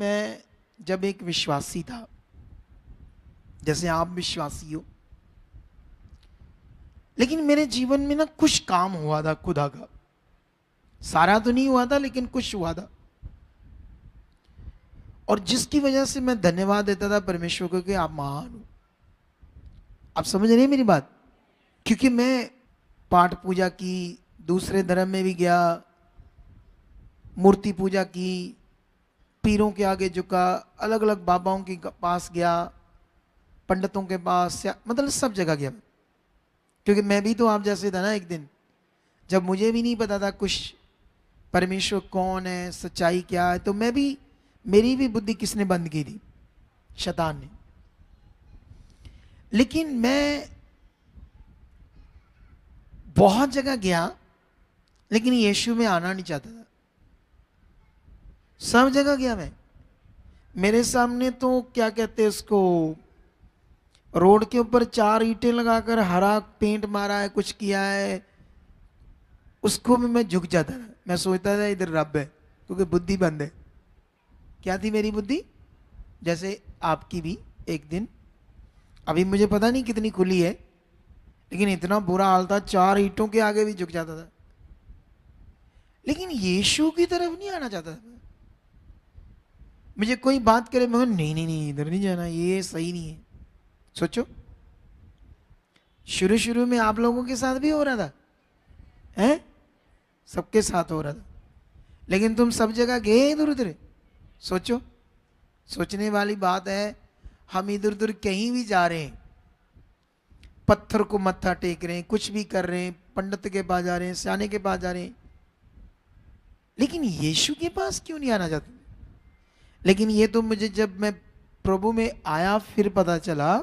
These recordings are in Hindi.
मैं जब एक विश्वासी था, जैसे आप विश्वासी हो, लेकिन मेरे जीवन में ना कुछ काम हुआ था खुदा का। सारा तो नहीं हुआ था लेकिन कुछ हुआ था, और जिसकी वजह से मैं धन्यवाद देता था परमेश्वर को कि आप महान हो। आप समझ रहे हैं मेरी बात? क्योंकि मैं पाठ पूजा की, दूसरे धर्म में भी गया, मूर्ति पूजा की, पीरों के आगे झुका, अलग अलग बाबाओं के पास गया, पंडितों के पास, या मतलब सब जगह गया। क्योंकि मैं भी तो आप जैसे था ना, एक दिन जब मुझे भी नहीं पता था कुछ परमेश्वर कौन है, सच्चाई क्या है, तो मैं भी, मेरी भी बुद्धि किसने बंद की थी? शैतान ने। लेकिन मैं बहुत जगह गया, लेकिन यीशु में आना नहीं चाहता था। सब जगह गया मैं, मेरे सामने तो क्या कहते हैं उसको, रोड के ऊपर 4 ईंटें लगाकर हरा पेंट मारा है, कुछ किया है, उसको भी मैं झुक जाता था। मैं सोचता था इधर रब है, क्योंकि बुद्धि बंद है। क्या थी मेरी बुद्धि? जैसे आपकी भी एक दिन, अभी मुझे पता नहीं कितनी खुली है, लेकिन इतना बुरा हाल था, 4 ईंटों के आगे भी झुक जाता था। लेकिन यीशु की तरफ नहीं आना चाहता था। मुझे कोई बात करे, मैं नहीं नहीं नहीं, इधर नहीं जाना, ये सही नहीं है। सोचो, शुरू शुरू में आप लोगों के साथ भी हो रहा था, हैं? सबके साथ हो रहा था, लेकिन तुम सब जगह गए इधर उधर। सोचो, सोचने वाली बात है। हम इधर उधर कहीं भी जा रहे हैं, पत्थर को मत्था टेक रहे हैं, कुछ भी कर रहे हैं, पंडित के पास जा रहे हैं, सियाने के पास जा रहे हैं, लेकिन यीशु के पास क्यों नहीं आना चाहते? लेकिन ये तो मुझे जब मैं प्रभु में आया फिर पता चला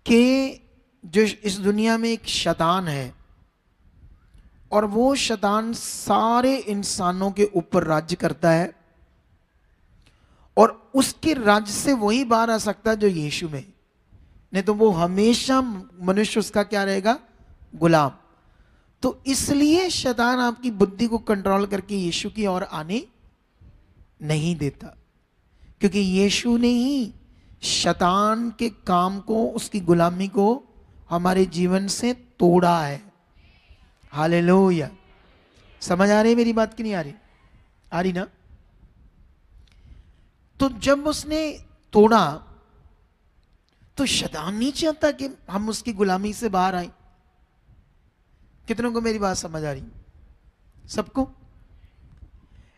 कि जो इस दुनिया में एक शैतान है, और वो शैतान सारे इंसानों के ऊपर राज्य करता है, और उसके राज्य से वही बाहर आ सकता है जो यीशु में, नहीं तो वो हमेशा मनुष्य उसका क्या रहेगा? गुलाम। तो इसलिए शैतान आपकी बुद्धि को कंट्रोल करके यीशु की ओर आने नहीं देता, क्योंकि यीशु ने ही शैतान के काम को, उसकी गुलामी को हमारे जीवन से तोड़ा है। हालेलुया। समझ आ रही मेरी बात कि नहीं आ रही? आ रही ना? तो जब उसने तोड़ा, तो शैतान नहीं चाहता कि हम उसकी गुलामी से बाहर आए। कितनों को मेरी बात समझ आ रही? सबको?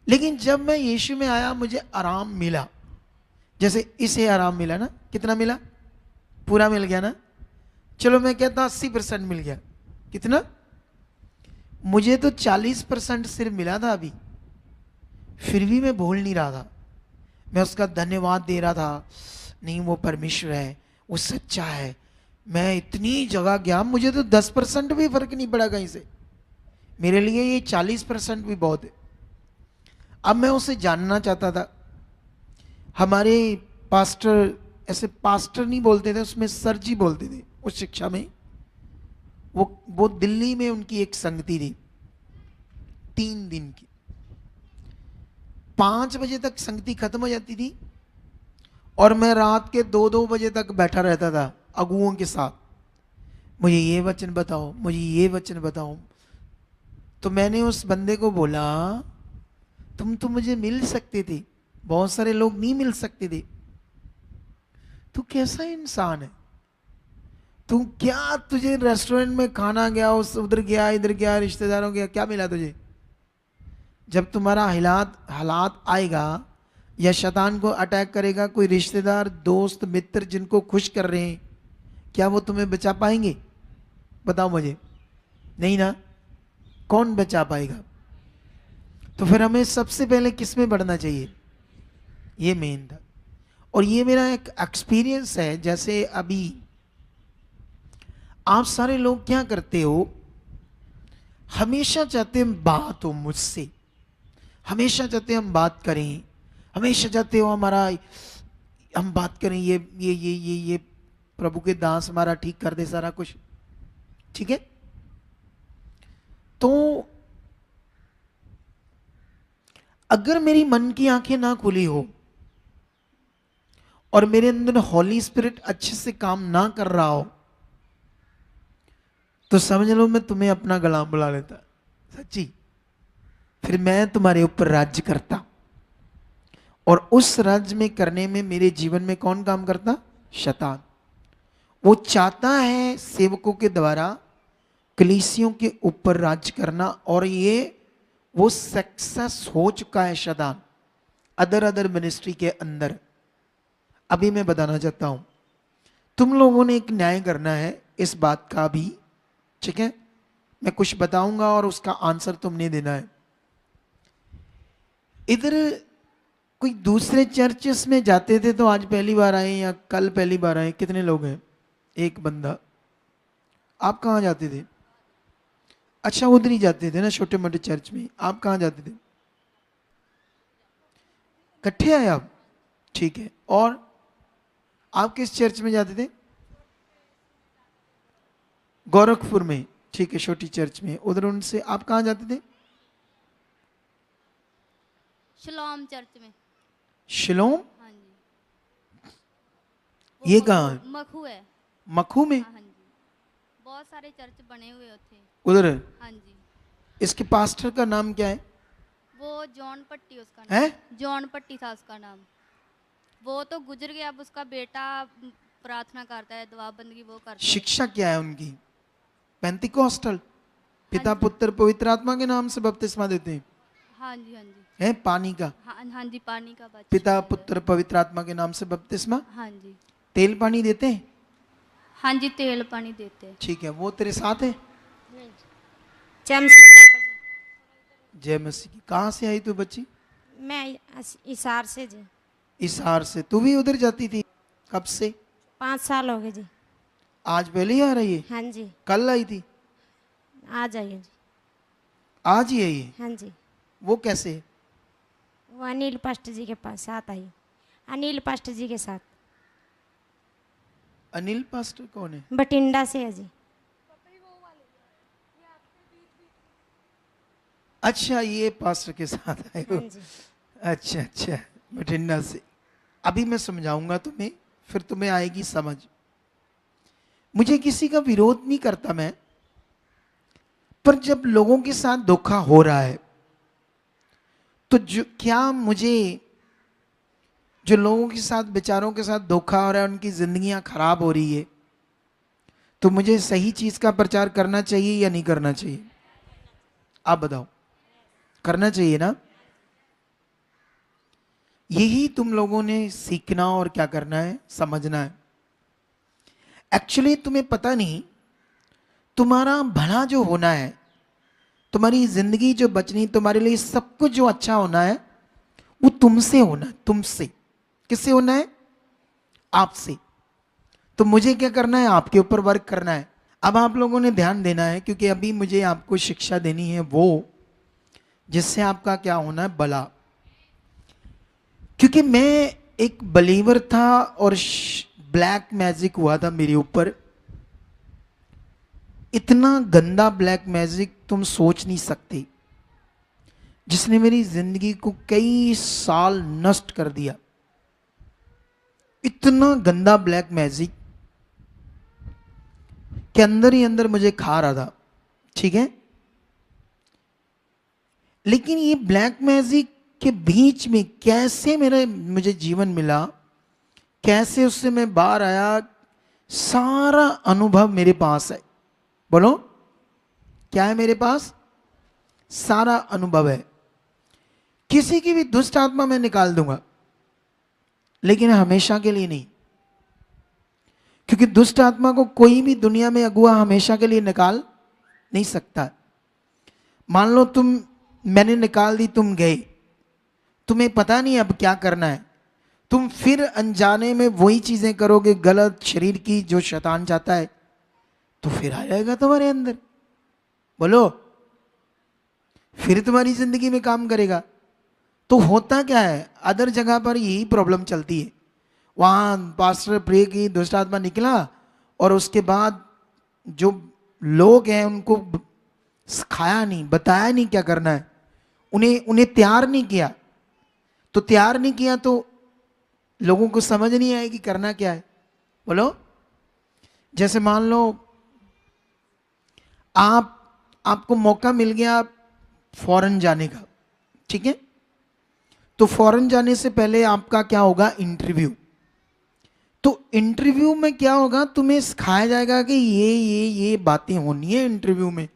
लेकिन जब मैं यीशु में आया, मुझे आराम मिला। जैसे इसे आराम मिला ना, कितना मिला? पूरा मिल गया ना? चलो मैं कहता 80% मिल गया। कितना? मुझे तो 40% सिर्फ मिला था अभी, फिर भी मैं भूल नहीं रहा था। मैं उसका धन्यवाद दे रहा था, नहीं वो परमेश्वर है, वो सच्चा है। मैं इतनी जगह गया, मुझे तो 10% भी फर्क नहीं पड़ा कहीं से। मेरे लिए ये 40% भी बहुत है। अब मैं उसे जानना चाहता था। हमारे पास्टर, ऐसे पास्टर नहीं बोलते थे उसमें, सर जी बोलते थे उस शिक्षा में। वो दिल्ली में उनकी एक संगति थी 3 दिन की। 5 बजे तक संगति खत्म हो जाती थी, और मैं रात के 2-2 बजे तक बैठा रहता था अगुओं के साथ। मुझे ये वचन बताओ, मुझे ये वचन बताओ। तो मैंने उस बंदे को बोला, तुम तो मुझे मिल सकते थे, बहुत सारे लोग नहीं मिल सकते थे। तू कैसा इंसान है? तू क्या, तुझे रेस्टोरेंट में खाना गया, उस उधर गया, इधर गया, रिश्तेदारों गया, क्या मिला तुझे? जब तुम्हारा हालात हालात आएगा, या शैतान को अटैक करेगा, कोई रिश्तेदार, दोस्त, मित्र जिनको खुश कर रहे हैं, क्या वो तुम्हें बचा पाएंगे? बताओ मुझे। नहीं ना? कौन बचा पाएगा? तो फिर हमें सबसे पहले किस में बढ़ना चाहिए? ये मेन था। और ये मेरा एक एक्सपीरियंस है। जैसे अभी आप सारे लोग क्या करते हो, हमेशा चाहते हैं बात हो मुझसे, हमेशा चाहते हैं हम बात करें, हमेशा चाहते हो हमारा, हम बात करें, ये प्रभु के दास हमारा ठीक कर दे सारा कुछ। ठीक है? तो अगर मेरी मन की आंखें ना खुली हो और मेरे अंदर हॉली स्पिरिट अच्छे से काम ना कर रहा हो, तो समझ लो मैं तुम्हें अपना गुलाम बुला लेता, सच्ची। फिर मैं तुम्हारे ऊपर राज्य करता, और उस राज्य में करने में मेरे जीवन में कौन काम करता? शैतान। वो चाहता है सेवकों के द्वारा कलीसियों के ऊपर राज्य करना, और ये वो सक्सेस हो चुका है शैतान अदर अदर मिनिस्ट्री के अंदर। अभी मैं बताना चाहता हूं, तुम लोगों ने एक न्याय करना है इस बात का भी, ठीक है? मैं कुछ बताऊंगा और उसका आंसर तुमने देना है। इधर कोई दूसरे चर्चेस में जाते थे तो आज पहली बार आए या कल पहली बार आए? कितने लोग हैं? एक बंदा। आप कहाँ जाते थे? अच्छा, उधर ही जाते थे ना, छोटे मोटे चर्च में। आप कहाँ जाते थे? इकट्ठे आए आप? ठीक है। और आप किस चर्च में जाते थे? गोरखपुर में, ठीक है, छोटी चर्च में। उधर उनसे आप कहाँ जाते थे? शिलोम चर्च में। शिलोम? हाँ जी। ये कहाँ है? मखू है। मखू में? हाँ जी, बहुत सारे चर्च बने हुए थे उधर? हाँ जी। इसके पास्टर का नाम क्या है? वो जॉन पट्टी उसका है? नाम। जॉन पट्टी था उसका नाम। वो तो गुजर गया। अब उसका बेटा प्रार्थना करता है, दुआ बंदगी वो करता है। शिक्षा क्या है उनकी? पेंतिकोस्टल? पिता हाँ जी। पुत्र पवित्र आत्मा के नाम से बपतिस्मा देते हैं? हाँ जी, हाँ जी। है पानी का? हाँ हाँ जी, पानी का बच्चा। पिता पुत्र पवित्र आत्मा के नाम से बपतिस्मा? हाँ जी। तेल पानी देते हैं? हाँ जी, तेल पानी देते हैं। ठीक है। वो तेरे साथ है? जय मसीह पापा जी। जय मसीह की। कहाँ से आई तू बच्ची? मैं इसार से जी। इसार से? तू भी उधर जाती थी? कब से? 5 साल हो गए जी। आज पहले ही आ रही है? हाँ जी। कल आई थी? आ जाइए जी। आज ही आई है? हाँ जी। वो कैसे? वो अनिल पास्टर जी के पास साथ आई। अनिल पास्टर जी के साथ। अनिल पास्टर कौन है? बठिंडा से है जी। अच्छा, ये पास्टर के साथ आए हो? हाँ जी। अच्छा अच्छा, बठिंडा से। अभी मैं समझाऊंगा तुम्हें, फिर तुम्हें आएगी समझ। मुझे किसी का विरोध नहीं करता मैं, पर जब लोगों के साथ धोखा हो रहा है तो क्या मुझे जो लोगों के साथ, बेचारों के साथ धोखा हो रहा है, उनकी जिंदगियां खराब हो रही है, तो मुझे सही चीज का प्रचार करना चाहिए या नहीं करना चाहिए? आप बताओ। करना चाहिए ना? यही तुम लोगों ने सीखना और क्या करना है, समझना है। एक्चुअली तुम्हें पता नहीं, तुम्हारा भला जो होना है, तुम्हारी जिंदगी जो बचनी, तुम्हारे लिए सब कुछ जो अच्छा होना है, वो तुमसे होना है। तुमसे। किससे होना है? आपसे। तो मुझे क्या करना है? आपके ऊपर वर्क करना है। अब आप लोगों ने ध्यान देना है, क्योंकि अभी मुझे आपको शिक्षा देनी है वो जिससे आपका क्या होना है, भला। क्योंकि मैं एक बिलीवर था और ब्लैक मैजिक हुआ था मेरे ऊपर। इतना गंदा ब्लैक मैजिक तुम सोच नहीं सकते, जिसने मेरी जिंदगी को कई साल नष्ट कर दिया। इतना गंदा ब्लैक मैजिक के अंदर ही अंदर मुझे खा रहा था, ठीक है? लेकिन ये ब्लैक मैजिक के बीच में कैसे मुझे जीवन मिला, कैसे उससे मैं बाहर आया, सारा अनुभव मेरे पास है। बोलो, क्या है मेरे पास? सारा अनुभव है। किसी की भी दुष्ट आत्मा मैं निकाल दूंगा, लेकिन हमेशा के लिए नहीं। क्योंकि दुष्ट आत्मा को कोई भी दुनिया में अगुआ हमेशा के लिए निकाल नहीं सकता। मान लो मैंने निकाल दी, तुम गए, तुम्हें पता नहीं अब क्या करना है, तुम फिर अनजाने में वही चीजें करोगे गलत शरीर की जो शैतान चाहता है, तो फिर आ जाएगा तुम्हारे अंदर। बोलो, फिर तुम्हारी जिंदगी में काम करेगा। तो होता क्या है, अदर जगह पर यही प्रॉब्लम चलती है। वहां पास्टर प्रे की, दुष्ट आत्मा निकला, और उसके बाद जो लोग हैं उनको सिखाया नहीं, बताया नहीं क्या करना है, उन्हें उन्हें तैयार नहीं किया, तो तैयार नहीं किया तो लोगों को समझ नहीं आएगी करना क्या है। बोलो, जैसे मान लो आपको मौका मिल गया फॉरेन जाने का, ठीक है, तो फॉरेन जाने से पहले आपका क्या होगा, इंटरव्यू। तो इंटरव्यू में क्या होगा, तुम्हें सिखाया जाएगा कि ये बातें होनी है इंटरव्यू में,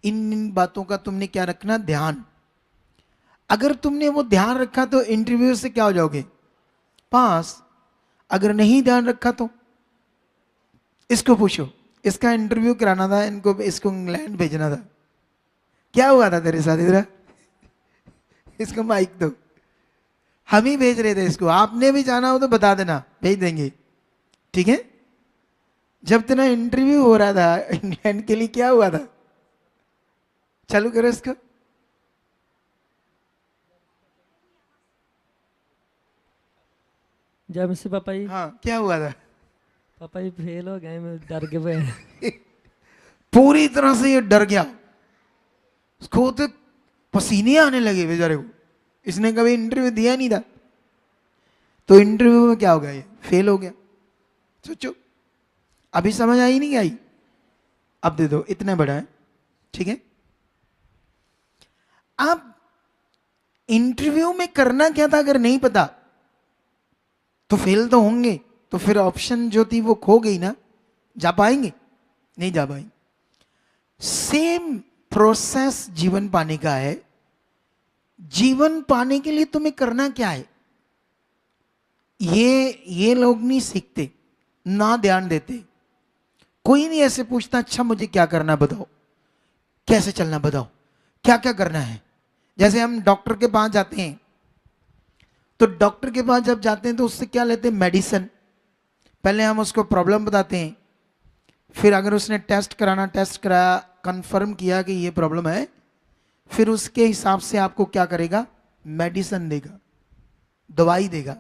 इन बातों का तुमने क्या रखना, ध्यान। अगर तुमने वो ध्यान रखा तो इंटरव्यू से क्या हो जाओगे, पास। अगर नहीं ध्यान रखा तो इसको पूछो, इसका इंटरव्यू कराना था इनको, इसको इंग्लैंड भेजना था, क्या हुआ था तेरे साथ, इधर इसको माइक दो, हम ही भेज रहे थे इसको, आपने भी जाना हो तो बता देना, भेज देंगे, ठीक है। जब तेरा इंटरव्यू हो रहा था इंग्लैंड के लिए, क्या हुआ था, चालू करो इसको। जब से पापा जी, हाँ, क्या हुआ था, पापा जी फेल हो गए, मैं डर के पे पूरी तरह से ये डर गया, उसको तो पसीने आने लगे बेचारे को, इसने कभी इंटरव्यू दिया नहीं था, तो इंटरव्यू में क्या हो गया, ये फेल हो गया। सोचो, अभी समझ आई नहीं आई, अब दे दो, इतना बड़ा है, ठीक है। आप इंटरव्यू में करना क्या था, अगर नहीं पता तो फेल तो होंगे, तो फिर ऑप्शन जो थी वो खो गई ना, जा पाएंगे, नहीं जा पाएंगे। सेम प्रोसेस जीवन पाने का है। जीवन पाने के लिए तुम्हें करना क्या है, ये लोग नहीं सीखते, ना ध्यान देते। कोई नहीं ऐसे पूछता, अच्छा मुझे क्या करना बताओ, कैसे चलना बताओ, क्या क्या करना है। जैसे हम डॉक्टर के पास जाते हैं, तो डॉक्टर के पास जब जाते हैं तो उससे क्या लेते हैं, मेडिसिन। पहले हम उसको प्रॉब्लम बताते हैं, फिर अगर उसने टेस्ट कराया, कंफर्म किया कि ये प्रॉब्लम है, फिर उसके हिसाब से आपको क्या करेगा, मेडिसिन देगा, दवाई देगा।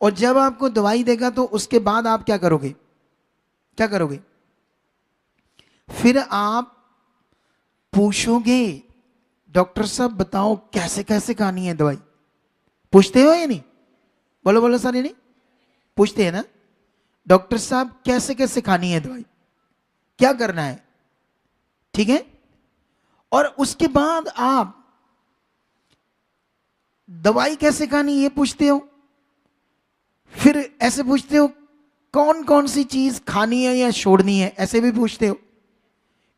और जब आपको दवाई देगा तो उसके बाद आप क्या करोगे, क्या करोगे, फिर आप पूछोगे, डॉक्टर साहब बताओ कैसे कैसे खानी है दवाई। पूछते हो या नहीं, बोलो बोलो सारे, नहीं पूछते हैं ना, डॉक्टर साहब कैसे कैसे खानी है दवाई, क्या करना है, ठीक है। और उसके बाद आप दवाई कैसे खानी ये पूछते हो, फिर ऐसे पूछते हो कौन कौन सी चीज खानी है या छोड़नी है, ऐसे भी पूछते हो।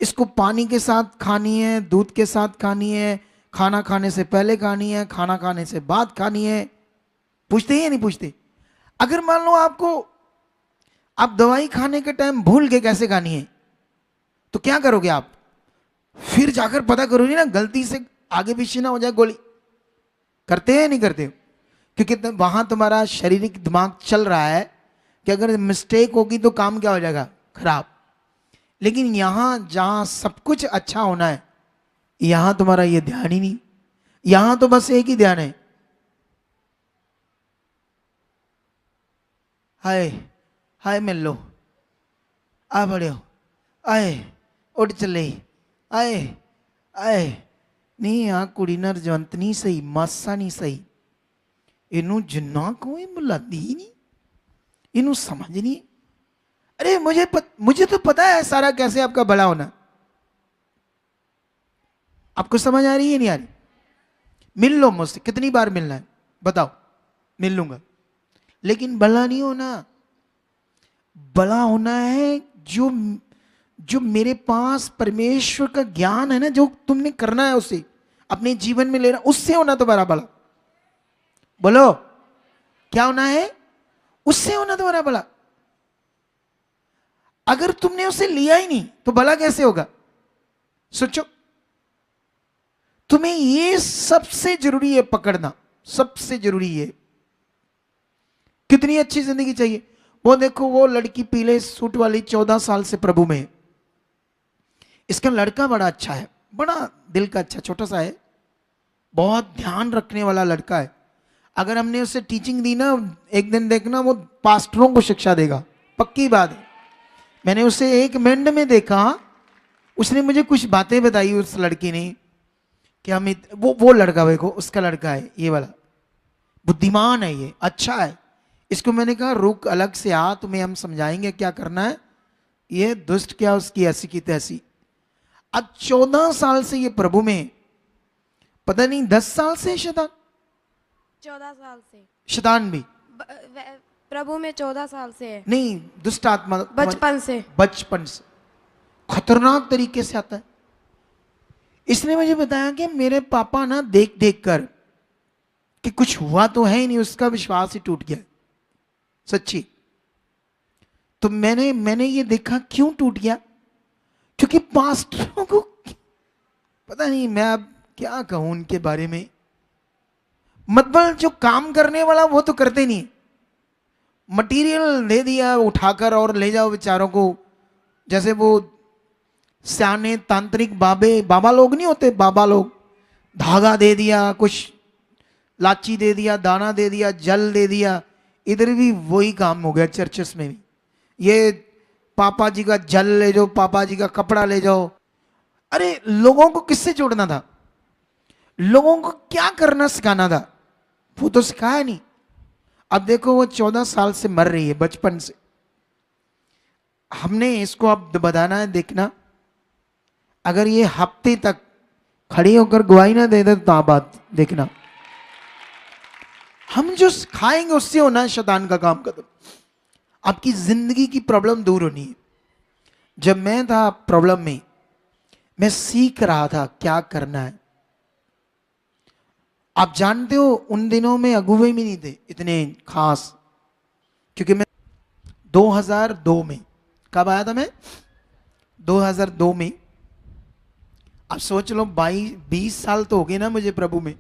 इसको पानी के साथ खानी है, दूध के साथ खानी है, खाना खाने से पहले खानी है, खाना खाने से बाद खानी है, पूछते हैं या नहीं पूछते। अगर मान लो आप दवाई खाने के टाइम भूल गए कैसे खानी है, तो क्या करोगे आप, फिर जाकर पता करोगे ना, गलती से आगे पीछे ना हो जाए गोली। करते हैं नहीं करते हो, क्योंकि वहां तुम्हारा शारीरिक दिमाग चल रहा है कि अगर मिस्टेक होगी तो काम क्या हो जाएगा, खराब। लेकिन यहां जहां सब कुछ अच्छा होना है, यहां तुम्हारा ये ध्यान ही नहीं, यहां तो बस एक ही ध्यान है, हाय हाय मिल लो, आ बड़े हो, आए उठ चले, आए आए नहीं, आ कुड़ी ना रजवंत नहीं सही, मासा नहीं सही, इनू जिन्ना कोई बुलाती ही नहीं, इनू समझ नहीं। अरे मुझे तो पता है सारा कैसे आपका भला होना। आपको समझ आ रही है नहीं आ रही, मिल लो मुझसे, कितनी बार मिलना है बताओ, मिल लूंगा। लेकिन भला नहीं होना, भला होना है जो मेरे पास परमेश्वर का ज्ञान है ना, जो तुमने करना है उसे अपने जीवन में लेना, उससे होना तुम्हारा भला। बोलो क्या होना है, उससे होना तुम्हारा भला। अगर तुमने उसे लिया ही नहीं तो भला कैसे होगा। सोचो, तुम्हें ये सबसे जरूरी है पकड़ना, सबसे जरूरी है। कितनी अच्छी जिंदगी चाहिए। वो देखो, वो लड़की पीले सूट वाली 14 साल से प्रभु में है। इसका लड़का बड़ा अच्छा है, बड़ा दिल का अच्छा, छोटा सा है, बहुत ध्यान रखने वाला लड़का है। अगर हमने उसे टीचिंग दी ना, एक दिन देखना वो पास्टरों को शिक्षा देगा, पक्की बात है। मैंने उसे एक मिनट में देखा, उसने मुझे कुछ बातें बताई, उस लड़की ने कि हम वो लड़का देखो, उसका लड़का है ये वाला, बुद्धिमान है ये, अच्छा है। इसको मैंने कहा रुक, अलग से आ, तुम्हें हम समझाएंगे क्या करना है। ये दुष्ट क्या उसकी ऐसी की तैसी। अब 14 साल से ये प्रभु में, पता नहीं 10 साल से शैतान, 14 साल से शैतान भी प्रभु में 14 साल से है। नहीं, दुष्ट आत्मा बचपन से। बचपन से खतरनाक तरीके से आता है। इसने मुझे बताया कि मेरे पापा ना देख देख कर कि कुछ हुआ तो है ही नहीं, उसका विश्वास ही टूट गया, सच्ची। तो मैंने ये देखा क्यों टूट गया, क्योंकि पास्टरों को पता नहीं, मैं अब क्या कहूं उनके बारे में, मतलब जो काम करने वाला वो तो करते नहीं, मटेरियल दे दिया उठाकर और ले जाओ बेचारों को। जैसे वो सियाने तांत्रिक बाबा लोग नहीं होते, बाबा लोग, धागा दे दिया, कुछ लाची दे दिया, दाना दे दिया, जल दे दिया। इधर भी वही काम हो गया चर्चेस में भी। ये पापा जी का जल ले जाओ, पापा जी का कपड़ा ले जाओ। अरे लोगों को किससे जोड़ना था, लोगों को क्या करना सिखाना था, वो तो सिखाया नहीं। अब देखो वो 14 साल से मर रही है, बचपन से। हमने इसको अब बताना है, देखना अगर ये हफ्ते तक खड़ी होकर गवाही ना दे दे तो बात देखना, हम जो खाएंगे उससे होना है शैतान का काम खत्म। आपकी जिंदगी की प्रॉब्लम दूर होनी है। जब मैं था प्रॉब्लम में, मैं सीख रहा था क्या करना है। आप जानते हो उन दिनों में अगुवे भी नहीं थे इतने खास, क्योंकि मैं 2002 में, कब आया था मैं, 2002 में। अब सोच लो 20 साल तो हो गए ना मुझे प्रभु में।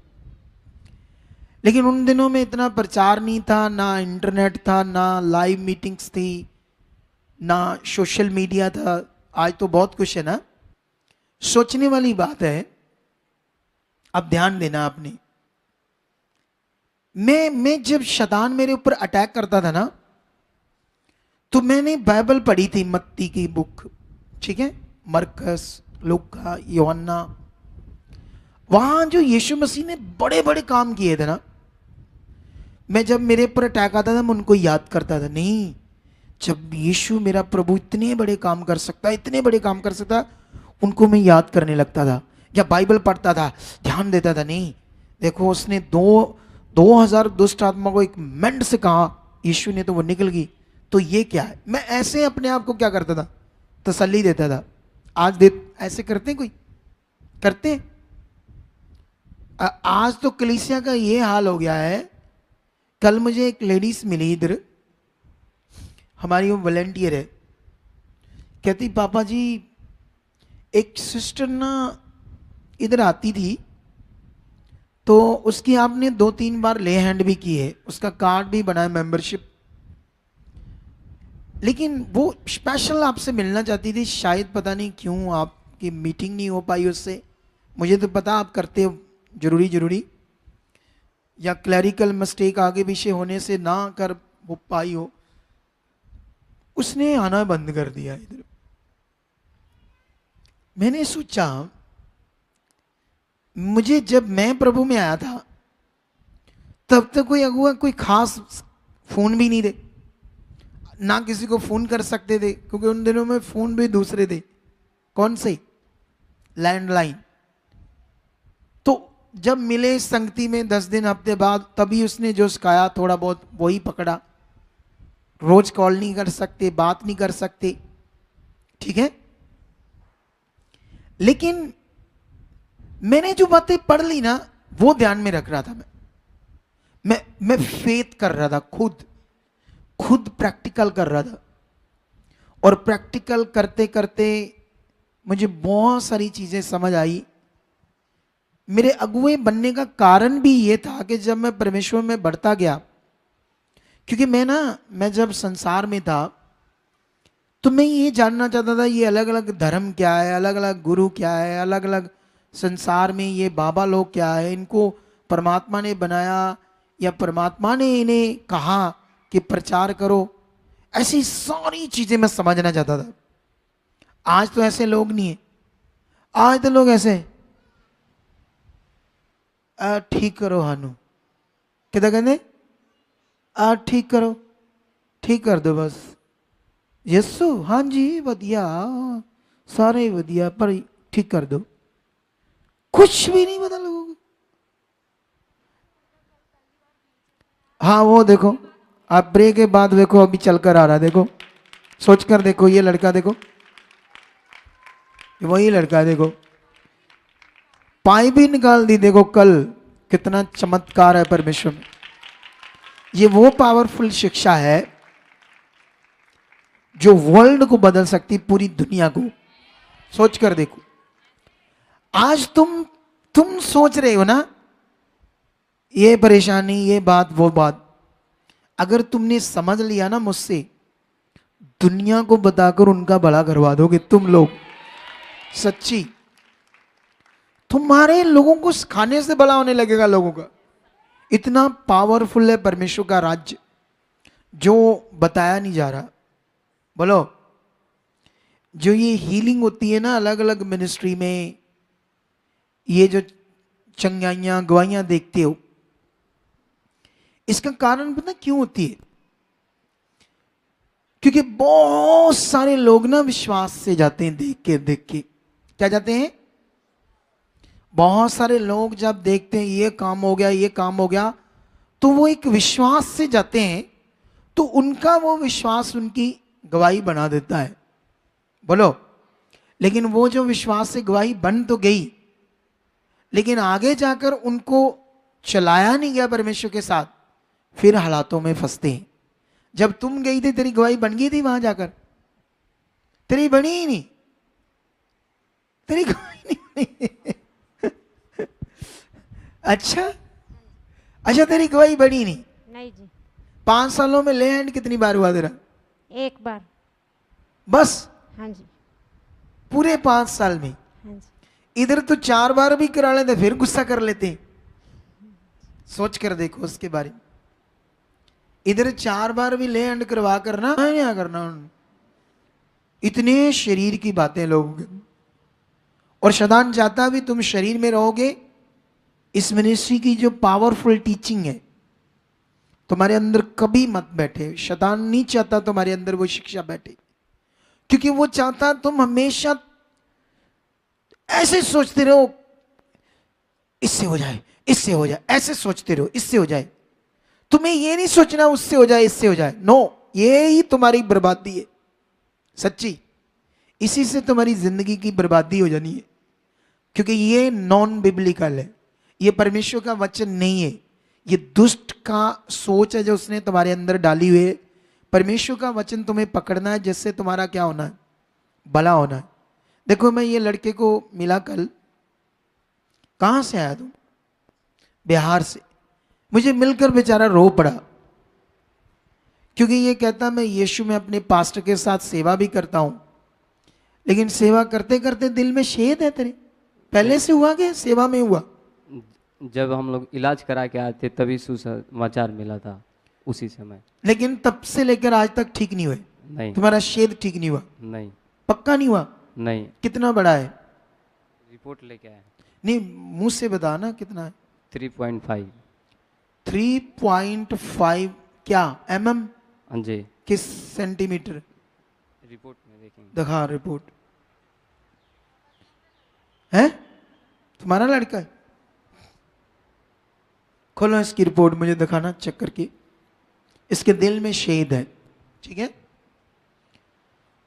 लेकिन उन दिनों में इतना प्रचार नहीं था, ना इंटरनेट था, ना लाइव मीटिंग्स थी, ना सोशल मीडिया था। आज तो बहुत कुछ है ना। सोचने वाली बात है, अब ध्यान देना आपने। मैं जब शैतान मेरे ऊपर अटैक करता था ना, तो मैंने बाइबल पढ़ी थी, मत्ती की बुक, ठीक है, मरकस, लूका, यूहन्ना। वहां जो यीशु मसीह ने बड़े बड़े काम किए थे ना, मैं जब मेरे ऊपर अटैक आता था मैं उनको याद करता था। नहीं, जब यीशु मेरा प्रभु इतने बड़े काम कर सकता है, इतने बड़े काम कर सकता है, उनको मैं याद करने लगता था, या बाइबल पढ़ता था, ध्यान देता था। नहीं, देखो उसने 2000 दुष्ट आत्मा को एक मिनट से कहा यीशु ने, तो वो निकल गई, तो ये क्या है। मैं ऐसे अपने आप को क्या करता था, तसल्ली देता था। आज ऐसे करते हैं, कोई करते हैं? आज तो कलीसिया का ये हाल हो गया है। कल मुझे एक लेडीज मिली इधर, हमारी वो वॉलेंटियर है, कहती पापा जी एक सिस्टर ना इधर आती थी, तो उसकी आपने 2-3 बार ले हैंड भी की है, उसका कार्ड भी बना है, मेंबरशिप, लेकिन वो स्पेशल आपसे मिलना चाहती थी। शायद पता नहीं क्यों आपकी मीटिंग नहीं हो पाई उससे, मुझे तो पता आप करते हो जरूरी, या क्लैरिकल मिस्टेक आगे पीछे होने से ना कर वो पाई हो। उसने आना बंद कर दिया इधर। मैंने सोचा, मुझे जब मैं प्रभु में आया था तब तक कोई अगुआ कोई खास फोन भी नहीं थे, ना किसी को फोन कर सकते थे, क्योंकि उन दिनों में फोन भी दूसरे थे। कौन से? लैंडलाइन। तो जब मिले संगति में 10 दिन हफ्ते बाद, तभी उसने जो सिखाया थोड़ा बहुत वही पकड़ा। रोज कॉल नहीं कर सकते, बात नहीं कर सकते, ठीक है। लेकिन मैंने जो बातें पढ़ ली ना, वो ध्यान में रख रहा था। मैं फेथ कर रहा था, खुद प्रैक्टिकल कर रहा था। और प्रैक्टिकल करते करते मुझे बहुत सारी चीजें समझ आई। मेरे अगुए बनने का कारण भी ये था कि जब मैं परमेश्वर में बढ़ता गया, क्योंकि मैं जब संसार में था तो मैं ये जानना चाहता था ये अलग अलग धर्म क्या है, अलग अलग गुरु क्या है, अलग अलग संसार में ये बाबा लोग क्या है, इनको परमात्मा ने बनाया या परमात्मा ने इन्हें कहा कि प्रचार करो। ऐसी सारी चीजें मैं समझना चाहता था। आज तो ऐसे लोग नहीं है, आज तो लोग ऐसे ठीक करो हानू, किदा कहते ठीक करो, ठीक कर दो बस। यस्सु हाँ जी वधिया, सारे वधिया, पर ठीक कर दो। कुछ भी नहीं पता लोगों को। हाँ वो देखो, आप ब्रेक के बाद देखो अभी चलकर आ रहा है, देखो सोच कर देखो, ये लड़का देखो, वही लड़का है देखो, पाई भी निकाल दी देखो कल। कितना चमत्कार है परमेश्वर में। ये वो पावरफुल शिक्षा है जो वर्ल्ड को बदल सकती, पूरी दुनिया को। सोच कर देखो, आज तुम सोच रहे हो ना ये परेशानी, ये बात, वो बात, अगर तुमने समझ लिया ना मुझसे, दुनिया को बताकर उनका भला करवा दोगे तुम लोग। सच्ची, तुम्हारे लोगों को खाने से भला होने लगेगा लोगों का। इतना पावरफुल है परमेश्वर का राज्य, जो बताया नहीं जा रहा। बोलो, जो ये हीलिंग होती है ना अलग अलग मिनिस्ट्री में, ये जो चंगाइयां गवाइयां देखते हो, इसका कारण पता क्यों होती है? क्योंकि बहुत सारे लोग ना विश्वास से जाते हैं, देख के क्या जाते हैं। बहुत सारे लोग जब देखते हैं ये काम हो गया, ये काम हो गया, तो वो एक विश्वास से जाते हैं, तो उनका वो विश्वास उनकी गवाही बना देता है। बोलो, लेकिन वो जो विश्वास से गवाही बन तो गई, लेकिन आगे जाकर उनको चलाया नहीं गया परमेश्वर के साथ, फिर हालातों में फंसते हैं। जब तुम गई थी तेरी गवाही बन गई थी वहां जाकर, तेरी बनी ही नहीं, तेरी गवाही नहीं बनी। अच्छा तेरी गवाही बनी नहीं। नहीं जी। 5 सालों में ले हैंड कितनी बार हुआ तेरा? एक बार। बस? हाँ जी। पूरे 5 साल में? हाँ जी। इधर तो 4 बार भी करा लेते फिर गुस्सा कर लेते हैं। सोच कर देखो उसके बारे में। इधर 4 बार भी ले हैंड करवा करना क्या करना। इतने शरीर की बातें लोगों के, और शैतान चाहता भी तुम शरीर में रहोगे। इस मिनिस्ट्री की जो पावरफुल टीचिंग है तुम्हारे अंदर कभी मत बैठे। शैतान नहीं चाहता तुम्हारे अंदर वो शिक्षा बैठे, क्योंकि वो चाहता तुम हमेशा ऐसे सोचते रहो, इससे हो जाए, इससे हो जाए, ऐसे सोचते रहो, इससे हो जाए। तुम्हें ये नहीं सोचना उससे हो जाए, इससे हो जाए। नो, ये ही तुम्हारी बर्बादी है। सच्ची, इसी से तुम्हारी जिंदगी की बर्बादी हो जानी है, क्योंकि ये नॉन बिब्लिकल है, ये परमेश्वर का वचन नहीं है। ये दुष्ट का सोच है जो उसने तुम्हारे अंदर डाली हुई है। परमेश्वर का वचन तुम्हें पकड़ना है, जिससे तुम्हारा क्या होना है, भला होना है। देखो, मैं ये लड़के को मिला कल। कहां से आया तुम? बिहार से। मुझे मिलकर बेचारा रो पड़ा, क्योंकि ये कहता मैं यीशु में अपने पास्टर के साथ सेवा भी करता हूं, लेकिन सेवा करते करते दिल में शेद है तेरे। पहले से हुआ कि सेवा में हुआ? जब हम लोग इलाज करा के आए थे तभी सुसमाचार मिला था उसी समय। लेकिन तब से लेकर आज तक ठीक नहीं हुए? नहीं। तुम्हारा शेद ठीक नहीं हुआ? नहीं। पक्का नहीं हुआ? नहीं। कितना बड़ा है? रिपोर्ट लेके आए। नहीं, मुंह से बता ना कितना है। 3.5। 3.5 क्या mm? हाँ जी। किस सेंटीमीटर? रिपोर्ट में देखेंगे। दिखा रिपोर्ट। है तुम्हारा लड़का है? खोलो इसकी रिपोर्ट, मुझे दिखाना चेक करके। इसके दिल में शेद है। ठीक है,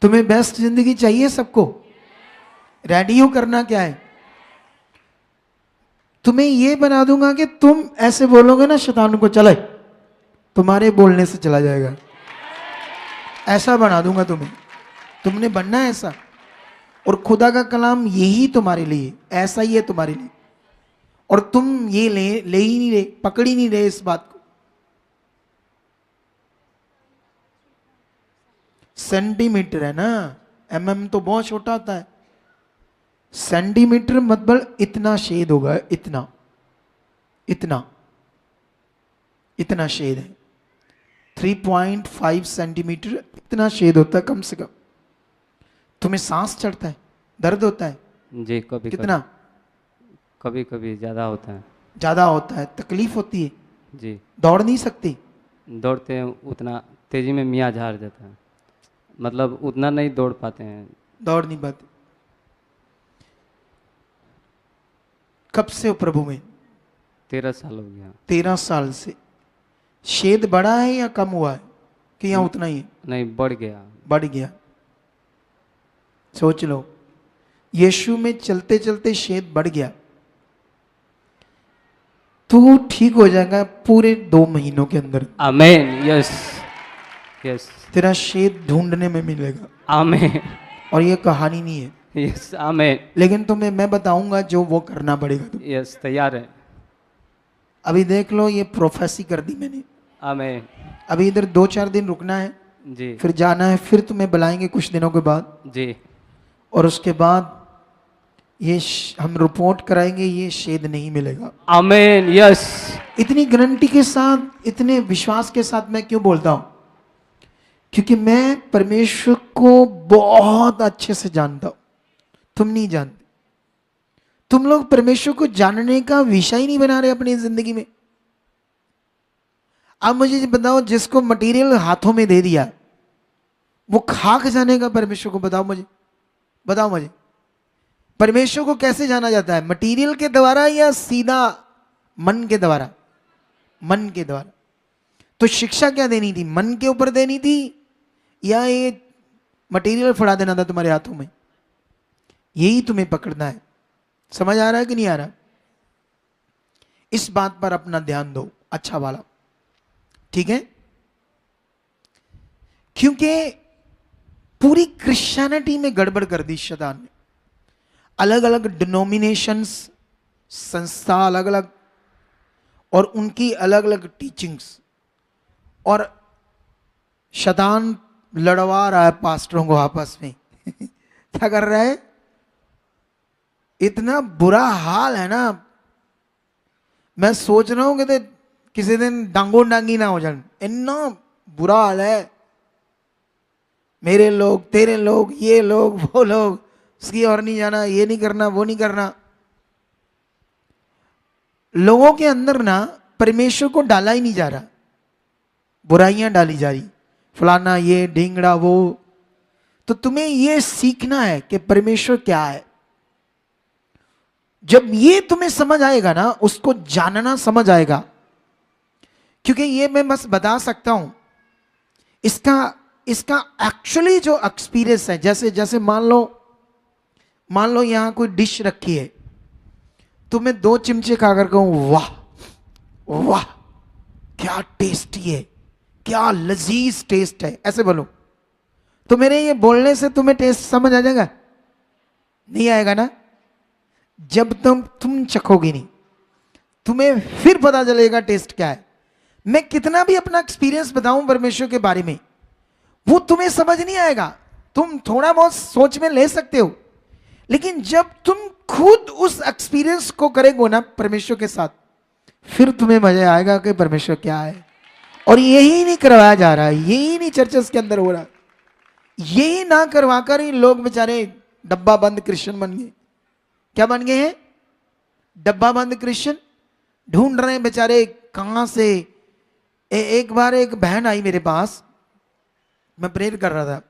तुम्हें बेस्ट जिंदगी चाहिए सबको? रेडी हो? करना क्या है? तुम्हें ये बना दूंगा कि तुम ऐसे बोलोगे ना शैतान को, चले, तुम्हारे बोलने से चला जाएगा। ऐसा बना दूंगा तुम्हें। तुमने बनना है ऐसा। और खुदा का कलाम यही तुम्हारे लिए, ऐसा ही है तुम्हारे लिए। और तुम ये ले ही नहीं रहे, पकड़ ही नहीं रहे इस बात को। सेंटीमीटर है ना, mm तो बहुत छोटा होता है। सेंटीमीटर मतलब इतना शेद होगा, इतना इतना इतना शेद है। 3.5 सेंटीमीटर इतना शेद होता है कम से कम। तुम्हें सांस चढ़ता है, दर्द होता है? जी कभी कितना? कभी कभी ज़्यादा होता है। ज़्यादा होता है, तकलीफ होती है, जी। दौड़ नहीं सकती। दौड़ते हैं उतना तेज़ी में मियाँ हार जाता है, मतलब उतना नहीं दौड़ पाते हैं। दौड़ नहीं पाती। कब से हो प्रभु में? 13 साल हो गया। 13 साल से। शेद बढ़ा है या कम हुआ है कि यहाँ उतना ही है? नहीं, बढ़ गया। बढ़ गया। सोच लो, यीशु में चलते चलते शेद बढ़ गया, तू ठीक हो जाएगा पूरे 2 महीनों के अंदर। आमीन। Yes yes. तेरा शेद ढूंढने में मिलेगा। आमीन। और ये कहानी नहीं है, यस। आमीन। लेकिन तुम्हें मैं बताऊंगा जो वो करना पड़ेगा तुम्हें। यस, तैयार है। अभी देख लो, ये प्रोफेसी कर दी मैंने। आमीन। अभी इधर 2-4 दिन रुकना है, जी फिर जाना है, फिर तुम्हें बुलाएंगे कुछ दिनों के बाद, जी। और उसके बाद ये हम रिपोर्ट कराएंगे, ये शेद नहीं मिलेगा। आमीन। यस। इतनी गारंटी के साथ, इतने विश्वास के साथ मैं क्यों बोलता हूं? क्योंकि मैं परमेश्वर को बहुत अच्छे से जानता हूं, तुम नहीं जानते। तुम लोग परमेश्वर को जानने का विषय ही नहीं बना रहे अपनी जिंदगी में। अब मुझे ये बताओ, जिसको मटेरियल हाथों में दे दिया वो खाक जाने का परमेश्वर को? बताओ मुझे, बताओ मुझे, परमेश्वर को कैसे जाना जाता है? मटेरियल के द्वारा या सीधा मन के द्वारा? मन के द्वारा। तो शिक्षा क्या देनी थी? मन के ऊपर देनी थी या ये मटेरियल फड़ा देना था तुम्हारे हाथों में? यही तुम्हें पकड़ना है। समझ आ रहा है कि नहीं आ रहा? इस बात पर अपना ध्यान दो, अच्छा वाला, ठीक है? क्योंकि पूरी क्रिश्चियनिटी में गड़बड़ कर दी शैतान ने। अलग अलग डिनोमिनेशंस, संस्था अलग अलग, और उनकी अलग अलग टीचिंग्स, और शैतान लड़वा रहा है पास्टरों को आपस में। क्या कर रहा है? इतना बुरा हाल है ना, मैं सोच रहा हूं कि किसी दिन डांगो डांगी ना हो जाए, इतना बुरा हाल है। मेरे लोग, तेरे लोग, ये लोग, वो लोग, उसकी और नहीं जाना, ये नहीं करना, वो नहीं करना। लोगों के अंदर ना परमेश्वर को डाला ही नहीं जा रहा, बुराइयां डाली जा रही, फलाना ये ढींगड़ा वो। तो तुम्हें ये सीखना है कि परमेश्वर क्या है। जब ये तुम्हें समझ आएगा ना, उसको जानना समझ आएगा। क्योंकि ये मैं बस बता सकता हूं, इसका एक्चुअली जो एक्सपीरियंस है, जैसे मान लो यहां कोई डिश रखी है, तो मैं 2 चिमचे खाकर कहूं वाह वाह क्या टेस्टी है, क्या लजीज टेस्ट है, ऐसे बोलो, तो मेरे ये बोलने से तुम्हें टेस्ट समझ आ जाएगा? नहीं आएगा ना। जब तुम चखोगे नहीं, तुम्हें फिर पता चलेगा टेस्ट क्या है। मैं कितना भी अपना एक्सपीरियंस बताऊं परमेश्वर के बारे में, वो तुम्हें समझ नहीं आएगा। तुम थोड़ा बहुत सोच में ले सकते हो, लेकिन जब तुम खुद उस एक्सपीरियंस को करेगो ना परमेश्वर के साथ, फिर तुम्हें मजा आएगा कि परमेश्वर क्या है। और यही नहीं करवाया जा रहा है, यही नहीं चर्चेस के अंदर हो रहा, यही ना करवाकर ही लोग बेचारे डब्बा बंद क्रिश्चियन बन गए। क्या बन गए हैं? डब्बा बंद क्रिश्चियन। ढूंढ रहे हैं बेचारे कहां से। एक बार एक बहन आई मेरे पास, मैं प्रेयर कर रहा था,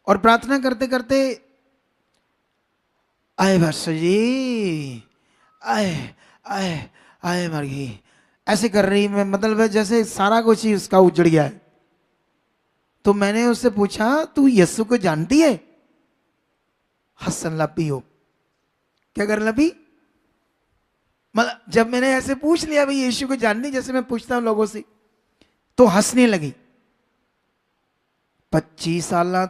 और प्रार्थना करते करते आए बस जी, आए आए आए मर गई, ऐसे कर रही। मैं मतलब है जैसे सारा कुछ ही उसका उजड़ गया है। तो मैंने उससे पूछा, तू यीशु को जानती है? हसन लपी हो। क्या कर लपी? मतलब जब मैंने ऐसे पूछ लिया भाई यीशु को जानती, जैसे मैं पूछता हूं लोगों से, तो हंसने लगी। 25 साल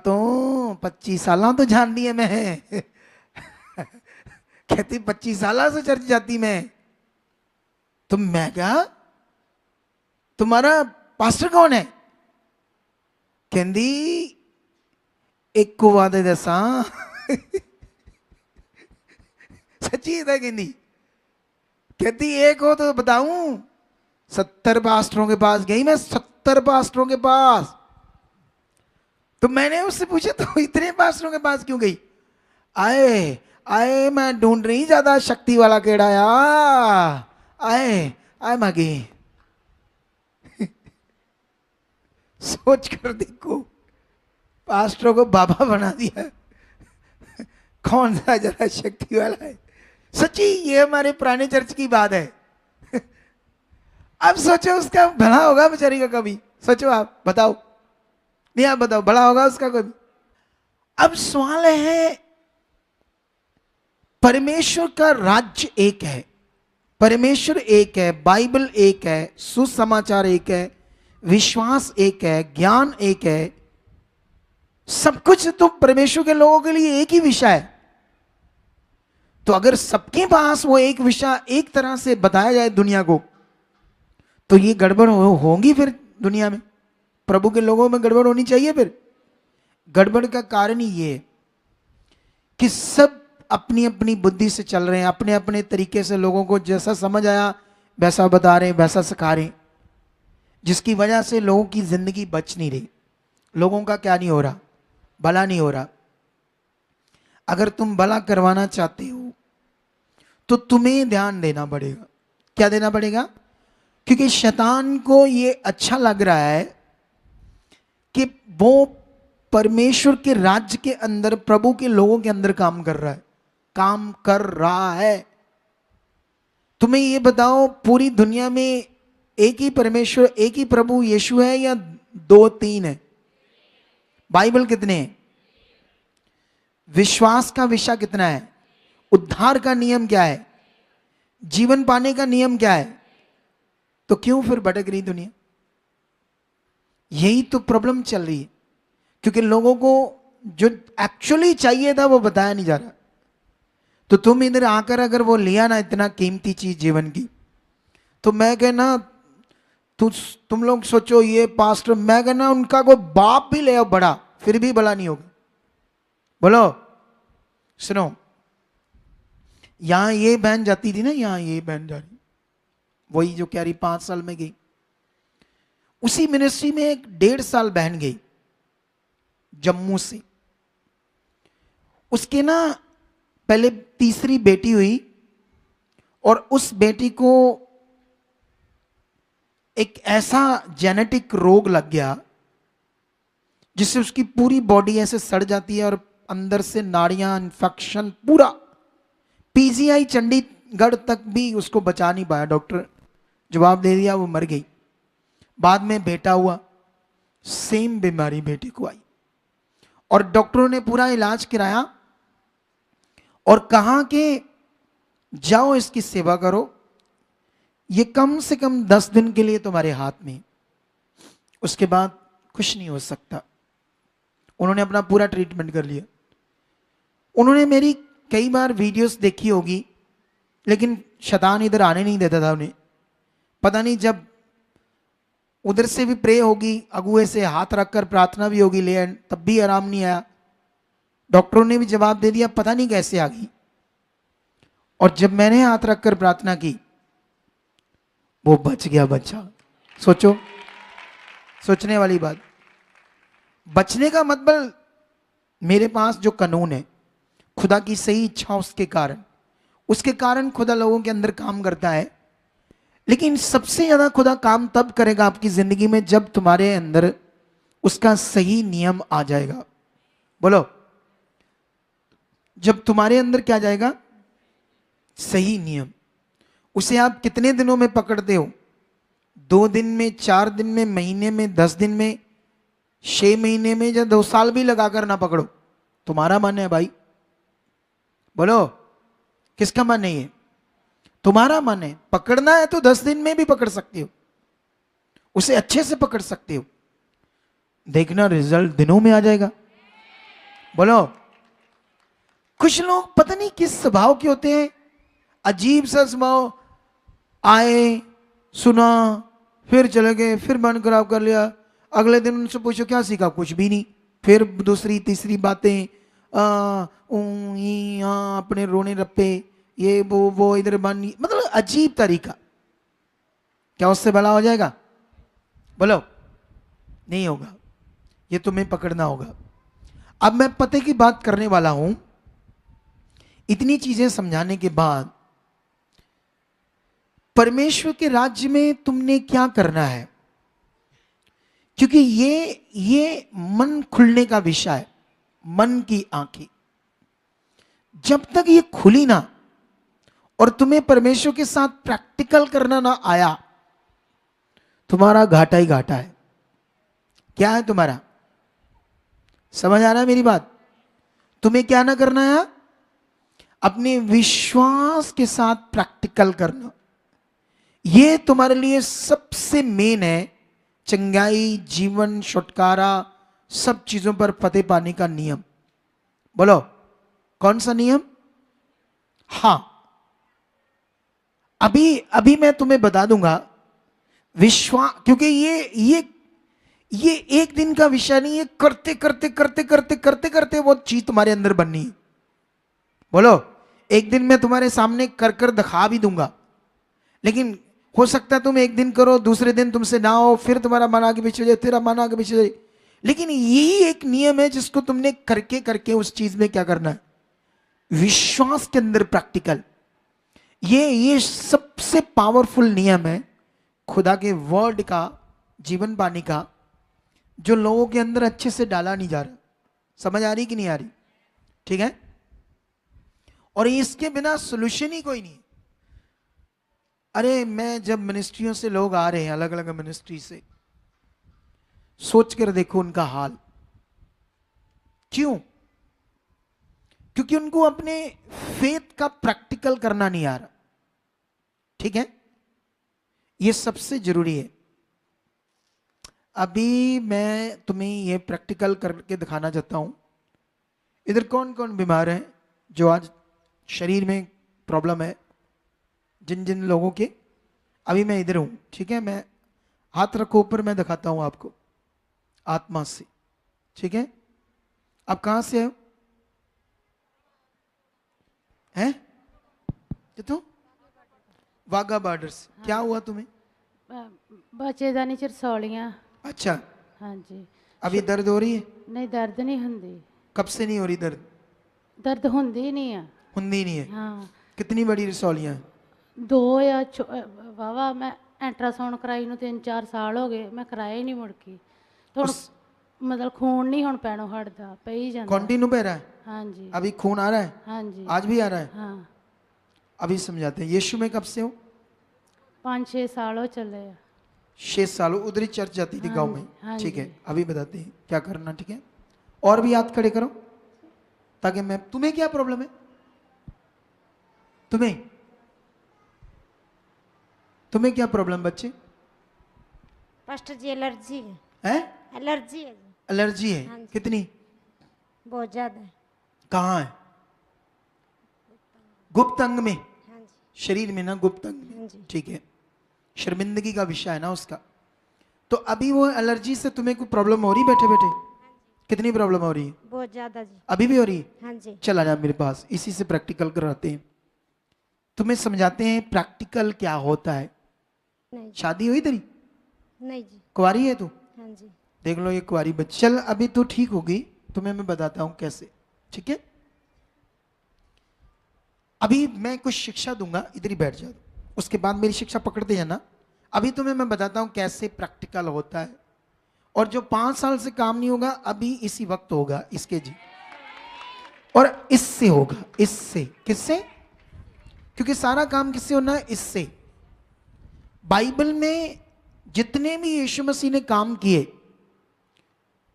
तो जानती है मैं। कहती 25 साल से चर्च जाती मैं। तो मैं क्या, तुम्हारा पास्टर कौन है? कहती एक को वादे दसा। सच्ची था कहती। कहती एक हो तो बताऊं। 70 पास्टरों के पास गई मैं, 70 पास्टरों के पास। तो मैंने उससे पूछा, तो इतने पास्टरों के पास क्यों गई? आए आए मैं ढूंढ रही ज्यादा शक्ति वाला केड़ा या आए आए मागी। सोच कर देखो, पास्टरों को बाबा बना दिया, कौन सा ज्यादा शक्ति वाला है। सच्ची ये हमारे पुराने चर्च की बात है। अब सोचो उसका भला होगा बेचारी का कभी, सोचो आप बताओ, नहीं आप बताओ भला होगा उसका कभी। अब सवाल है, परमेश्वर का राज्य एक है, परमेश्वर एक है, बाइबल एक है, सुसमाचार एक है, विश्वास एक है, ज्ञान एक है, सब कुछ तो परमेश्वर के लोगों के लिए एक ही विषय है। तो अगर सबके पास वो एक विषय एक तरह से बताया जाए दुनिया को, तो ये गड़बड़ होगी फिर दुनिया में, प्रभु के लोगों में गड़बड़ होनी चाहिए। फिर गड़बड़ का कारण ही ये कि सब अपनी अपनी बुद्धि से चल रहे हैं, अपने अपने तरीके से लोगों को जैसा समझ आया वैसा बता रहे हैं, वैसा सिखा रहे हैं, जिसकी वजह से लोगों की जिंदगी बच नहीं रही। लोगों का क्या नहीं हो रहा, भला नहीं हो रहा। अगर तुम भला करवाना चाहते हो तो तुम्हें ध्यान देना पड़ेगा। क्या देना पड़ेगा? क्योंकि शैतान को ये अच्छा लग रहा है कि वो परमेश्वर के राज्य के अंदर प्रभु के लोगों के अंदर काम कर रहा है, काम कर रहा है। तुम्हें ये बताओ, पूरी दुनिया में एक ही परमेश्वर, एक ही प्रभु यीशु है या दो तीन है? बाइबल कितने हैं? विश्वास का विषय कितना है? उद्धार का नियम क्या है? जीवन पाने का नियम क्या है? तो क्यों फिर भटक रही दुनिया? यही तो प्रॉब्लम चल रही है, क्योंकि लोगों को जो एक्चुअली चाहिए था वो बताया नहीं जा रहा। तो तुम इधर आकर अगर वो लिया ना इतना कीमती चीज जीवन की, तो मैं कहना तुम लोग सोचो ये पास्टर, मैं कहना उनका को बाप भी ले आओ बड़ा, फिर भी भला नहीं होगा। बोलो, सुनो, यहां ये बहन जाती थी ना, यहां ये बहन जा रही, वही जो कह रही 5 साल में गई, उसी मिनिस्ट्री में एक 1.5 साल बहन गई जम्मू से। उसके ना पहले तीसरी बेटी हुई और उस बेटी को एक ऐसा जेनेटिक रोग लग गया जिससे उसकी पूरी बॉडी ऐसे सड़ जाती है और अंदर से नाड़ियां, इन्फेक्शन पूरा। पीजीआई चंडीगढ़ तक भी उसको बचा नहीं पाया, डॉक्टर जवाब दे दिया, वो मर गई। बाद में बेटा हुआ, सेम बीमारी बेटी को आई और डॉक्टरों ने पूरा इलाज कराया और कहा कि जाओ इसकी सेवा करो, ये कम से कम 10 दिन के लिए तुम्हारे हाथ में, उसके बाद कुछ नहीं हो सकता। उन्होंने अपना पूरा ट्रीटमेंट कर लिया। उन्होंने मेरी कई बार वीडियोस देखी होगी, लेकिन शैतान इधर आने नहीं देता था उन्हें। पता नहीं जब उधर से भी प्रे होगी, अगुए से हाथ रखकर प्रार्थना भी होगी, ले तब भी आराम नहीं आया। डॉक्टरों ने भी जवाब दे दिया, पता नहीं कैसे आ गई। और जब मैंने हाथ रखकर प्रार्थना की, वो बच गया बच्चा। सोचो, सोचने वाली बात। बचने का मतलब, मेरे पास जो कानून है, खुदा की सही इच्छा उसके कारण खुदा लोगों के अंदर काम करता है। लेकिन सबसे ज्यादा खुदा काम तब करेगा आपकी जिंदगी में जब तुम्हारे अंदर उसका सही नियम आ जाएगा। बोलो, जब तुम्हारे अंदर क्या जाएगा? सही नियम। उसे आप कितने दिनों में पकड़ते हो? 2 दिन में, 4 दिन में, महीने में, 10 दिन में, 6 महीने में, या 2 साल भी लगाकर ना पकड़ो। तुम्हारा मन है भाई, बोलो किसका मन है? ये तुम्हारा मन है। पकड़ना है तो 10 दिन में भी पकड़ सकते हो, उसे अच्छे से पकड़ सकते हो, देखना रिजल्ट दिनों में आ जाएगा। बोलो, कुछ लोग पता नहीं किस स्वभाव के होते हैं, अजीब सा स्वभाव, आए, सुना, फिर चले गए, फिर मन खराब कर लिया। अगले दिन उनसे पूछो क्या सीखा? कुछ भी नहीं। फिर दूसरी तीसरी बातें, अपने रोने रप्पे, ये वो इधर बन, मतलब अजीब तरीका। क्या उससे भला हो जाएगा? बोलो, नहीं होगा। ये तुम्हें पकड़ना होगा। अब मैं पते की बात करने वाला हूं। इतनी चीजें समझाने के बाद परमेश्वर के राज्य में तुमने क्या करना है, क्योंकि ये मन खुलने का विषय है, मन की आंखें। जब तक ये खुली ना और तुम्हें परमेश्वर के साथ प्रैक्टिकल करना ना आया, तुम्हारा घाटा ही घाटा है। क्या है तुम्हारा? समझ आ रहा है मेरी बात? तुम्हें क्या ना करना है? अपने विश्वास के साथ प्रैक्टिकल करना। यह तुम्हारे लिए सबसे मेन है, चंगाई, जीवन, छुटकारा, सब चीजों पर फतेह पाने का नियम। बोलो कौन सा नियम? हां, अभी मैं तुम्हें बता दूंगा विश्वास, क्योंकि ये एक दिन का विषय नहीं है। करते करते करते करते करते करते वो चीज तुम्हारे अंदर बननी है। बोलो एक दिन मैं तुम्हारे सामने कर कर दिखा भी दूंगा, लेकिन हो सकता है तुम एक दिन करो, दूसरे दिन तुमसे ना हो, फिर तुम्हारा मन आगे पीछे जाए, तेरा मन आगे पीछे जाए। लेकिन यही एक नियम है जिसको तुमने करके करके उस चीज में क्या करना है, विश्वास के अंदर प्रैक्टिकल। ये सबसे पावरफुल नियम है खुदा के वर्ड का, जीवन पाने का, जो लोगों के अंदर अच्छे से डाला नहीं जा रहा। समझ आ रही कि नहीं आ रही? ठीक है। और इसके बिना सोल्यूशन ही कोई नहीं। अरे मैं जब मिनिस्ट्रियों से लोग आ रहे हैं, अलग अलग मिनिस्ट्री से, सोच कर देखो उनका हाल। क्यों? क्योंकि उनको अपने फेथ का प्रैक्टिकल करना नहीं आ रहा। ठीक है, ये सबसे जरूरी है। अभी मैं तुम्हें ये प्रैक्टिकल करके दिखाना चाहता हूं। इधर कौन कौन बीमार है जो आज शरीर में प्रॉब्लम है? जिन जिन लोगों के, अभी मैं इधर हूं, ठीक है, मैं हाथ रखो ऊपर, मैं दिखाता हूं आपको आत्मा से। ठीक है, आप कहां से हो? हैं? तो वाघा बॉर्डर से। क्या हुआ तुम्हें? ਬੱਚੇਦਾਨੀ ਚ ਰਸੌਲੀਆਂ। अच्छा, ਹਾਂਜੀ। अभी दर्द हो रही है? ਨਹੀਂ ਦਰਦ ਨਹੀਂ ਹੁੰਦੀ। कब से नहीं हो रही दर्द? ਦਰਦ ਹੁੰਦੀ ਨਹੀਂ ਆ। हुंदी नहीं है? ਹਾਂ। कितनी बड़ी रसौलियां? ਦੋ ਆ ਵਾਵਾ ਮੈਂ ਅਲਟਰਾਸਾਊਂਡ ਕਰਾਈ ਨੂੰ 3-4 ਸਾਲ ਹੋ ਗਏ, ਮੈਂ ਕਰਾਇਆ ਹੀ ਨਹੀਂ ਮੁੜ ਕੇ। ਹੁਣ ਮਤਲਬ ਖੂਨ ਨਹੀਂ ਹੁਣ ਪੈਣੋਂ ਹਟਦਾ, ਪਈ ਜਾਂਦਾ। कंटिन्यू बह रहा है? ਹਾਂਜੀ। अभी खून आ रहा है? ਹਾਂਜੀ। आज भी आ रहा है? हाँ। अभी समझाते हैं। यीशु में कब से हो? 5-6 साल हो चले आ। 6 साल। उधर ही चर्च जाती थी गांव में? हाँ ठीक है, जी। अभी बताते हैं क्या करना। ठीक है, और भी हाथ खड़े करो ताकि मैं, तुम्हें क्या प्रॉब्लम है? तुम्हें क्या प्रॉब्लम बच्चे? पास्टर जी एलर्जी है। है? एलर्जी है जी। एलर्जी है? हाँ जी। कितनी? बहुत ज्यादा है। कहाँ है? गुप्त अंग में? हाँ जी। शरीर में ना, गुप्त अंग में। हाँ जी। ठीक है, शर्मिंदगी का विषय है ना उसका। तो अभी वो एलर्जी से तुम्हें कोई प्रॉब्लम हो रही बैठे बैठे? कितनी प्रॉब्लम हो रही है? बहुत ज्यादा जी। अभी भी हो रही है? हाँ जी। चल आजा मेरे पास, इसी से प्रैक्टिकल कराते हैं, तुम्हें समझाते हैं प्रैक्टिकल क्या होता है। नहीं जी। शादी हुई तेरी? नहीं जी। कुंवारी है तू? हाँ जी। देख लो ये कुंवारी बच्ची। चल अभी तू ठीक होगी, तुम्हें मैं बताता हूं कैसे। ठीक है, अभी मैं कुछ शिक्षा दूंगा, इधर ही बैठ जाओ, उसके बाद मेरी शिक्षा पकड़ते जाना। अभी तुम्हें मैं बताता हूं कैसे प्रैक्टिकल होता है। और जो 5 साल से काम नहीं होगा, अभी इसी वक्त होगा इसके जी। और इससे होगा, इससे। किससे? क्योंकि सारा काम किससे होना है? इससे। बाइबल में जितने भी यीशु मसीह ने काम किए,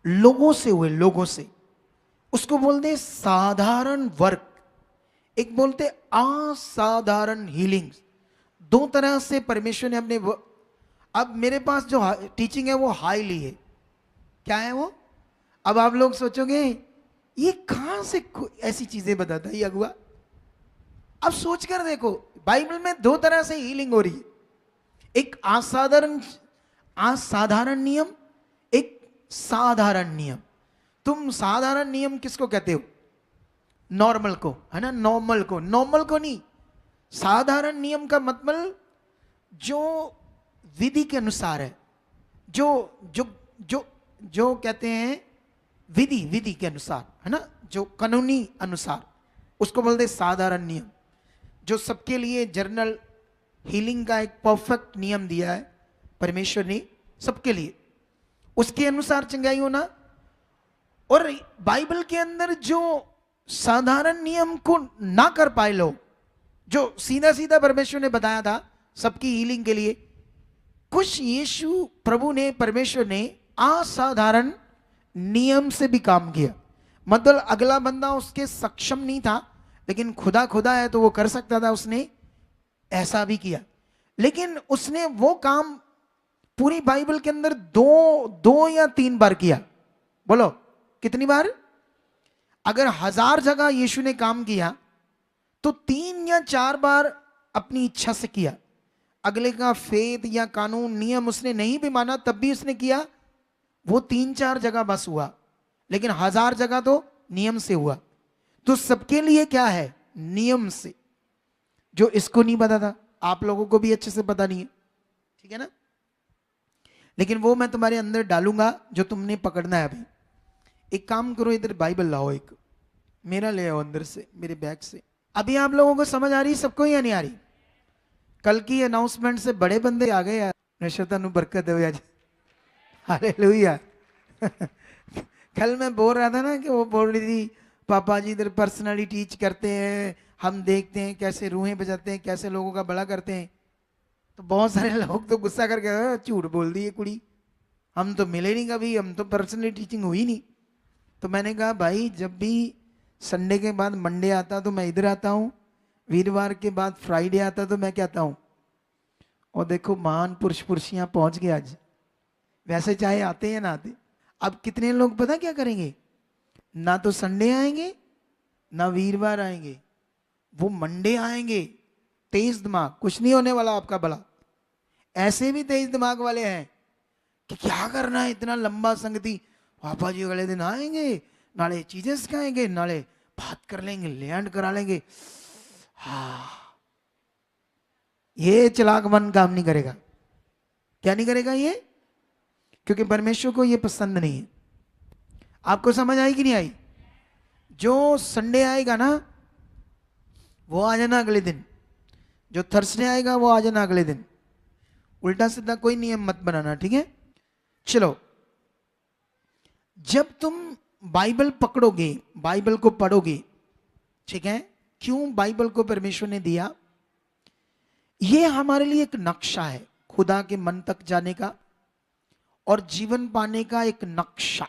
लोगों से हुए, लोगों से। उसको बोलते हैं साधारण वर्क, एक बोलते असाधारण हीलिंग। 2 तरह से परमेश्वर ने अपने अब मेरे पास जो टीचिंग है वो हाईली है। क्या है वो? अब आप लोग सोचोगे ये कहां से ऐसी चीजें बताता है ये अगुआ। अब सोच कर देखो, बाइबल में 2 तरह से हीलिंग हो रही है। एक असाधारण नियम, एक साधारण नियम। तुम साधारण नियम किसको कहते हो? नॉर्मल को, है ना? नॉर्मल को, नॉर्मल को नहीं। साधारण नियम का मतलब जो विधि के अनुसार है, जो जो जो जो कहते हैं विधि, विधि के अनुसार, है ना? जो कानूनी अनुसार, उसको बोलते साधारण नियम, जो सबके लिए जर्नल हीलिंग का एक परफेक्ट नियम दिया है परमेश्वर ने सबके लिए, उसके अनुसार चंगाई होना। और बाइबल के अंदर जो साधारण नियम को ना कर पाए लोग, जो सीधा सीधा परमेश्वर ने बताया था सबकी हीलिंग के लिए, कुछ यीशु प्रभु ने, परमेश्वर ने असाधारण नियम से भी काम किया। मतलब अगला बंदा उसके सक्षम नहीं था, लेकिन खुदा खुदा है तो वो कर सकता था, उसने ऐसा भी किया। लेकिन उसने वो काम पूरी बाइबल के अंदर दो या 3 बार किया। बोलो कितनी बार? अगर 1000 जगह यीशु ने काम किया तो 3 या 4 बार अपनी इच्छा से किया। अगले का फेद या कानून नियम उसने नहीं भी माना तब भी उसने किया। वो 3-4 जगह बस हुआ, लेकिन 1000 जगह तो नियम से हुआ। तो सबके लिए क्या है? नियम से। जो इसको नहीं पता था, आप लोगों को भी अच्छे से पता नहीं है, ठीक है ना? लेकिन वो मैं तुम्हारे अंदर डालूंगा जो तुमने पकड़ना है। अभी एक काम करो, इधर बाइबल लाओ, एक मेरा ले आओ अंदर से, मेरे बैग से। अभी आप लोगों को समझ आ रही सबको या नहीं आ रही? कल की अनाउंसमेंट से बड़े बंदे आ गए यार। नशरता नु बरकत हो आज, हालेलुया। कल मैं बोल रहा था ना कि वो बोल रही थी पापा जी इधर पर्सनली टीच करते हैं, हम देखते हैं कैसे रूहें बजाते हैं, कैसे लोगों का भला करते हैं। तो बहुत सारे लोग तो गुस्सा करके झूठ बोल दी ये कुड़ी, हम तो मिले नहीं कभी, हम तो पर्सनली टीचिंग हुई नहीं। तो मैंने कहा भाई जब भी संडे के बाद मंडे आता तो मैं इधर आता हूँ, वीरवार के बाद फ्राइडे आता तो मैं क्या आता हूँ। और देखो महान पुरुष पुरुषियाँ पहुँच गए आज, वैसे चाहे आते या ना आते। अब कितने लोग पता क्या करेंगे, ना तो संडे आएंगे ना वीरवार आएंगे, वो मंडे आएंगे। तेज दिमाग, कुछ नहीं होने वाला आपका भला। ऐसे भी तेज दिमाग वाले हैं कि क्या करना है इतना लंबा संगति, पापा जी अगले दिन आएंगे, नाले चीजें सिखाएंगे, नाले बात कर लेंगे, लैंड करा लेंगे। हाँ, ये चालाक मन काम नहीं करेगा। क्या नहीं करेगा ये? क्योंकि परमेश्वर को ये पसंद नहीं है। आपको समझ आई कि नहीं आई? जो संडे आएगा ना वो आ जाना अगले दिन, जो थर्सडे आएगा वो आ जाना अगले दिन। उल्टा सीधा कोई नियम मत बनाना, ठीक है? चलो, जब तुम बाइबल पकड़ोगे, बाइबल को पढ़ोगे, ठीक है? क्यों बाइबल को परमेश्वर ने दिया? ये हमारे लिए एक नक्शा है खुदा के मन तक जाने का और जीवन पाने का, एक नक्शा,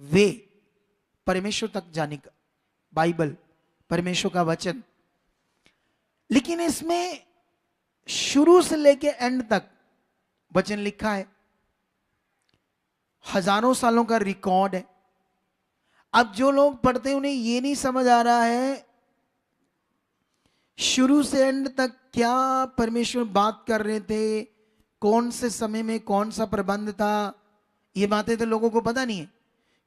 वे परमेश्वर तक जाने का। बाइबल परमेश्वर का वचन, लेकिन इसमें शुरू से लेके एंड तक वचन लिखा है, हजारों सालों का रिकॉर्ड है। अब जो लोग पढ़ते हैं उन्हें ये नहीं समझ आ रहा है शुरू से एंड तक क्या परमेश्वर बात कर रहे थे, कौन से समय में कौन सा प्रबंध था। ये बातें तो लोगों को पता नहीं है।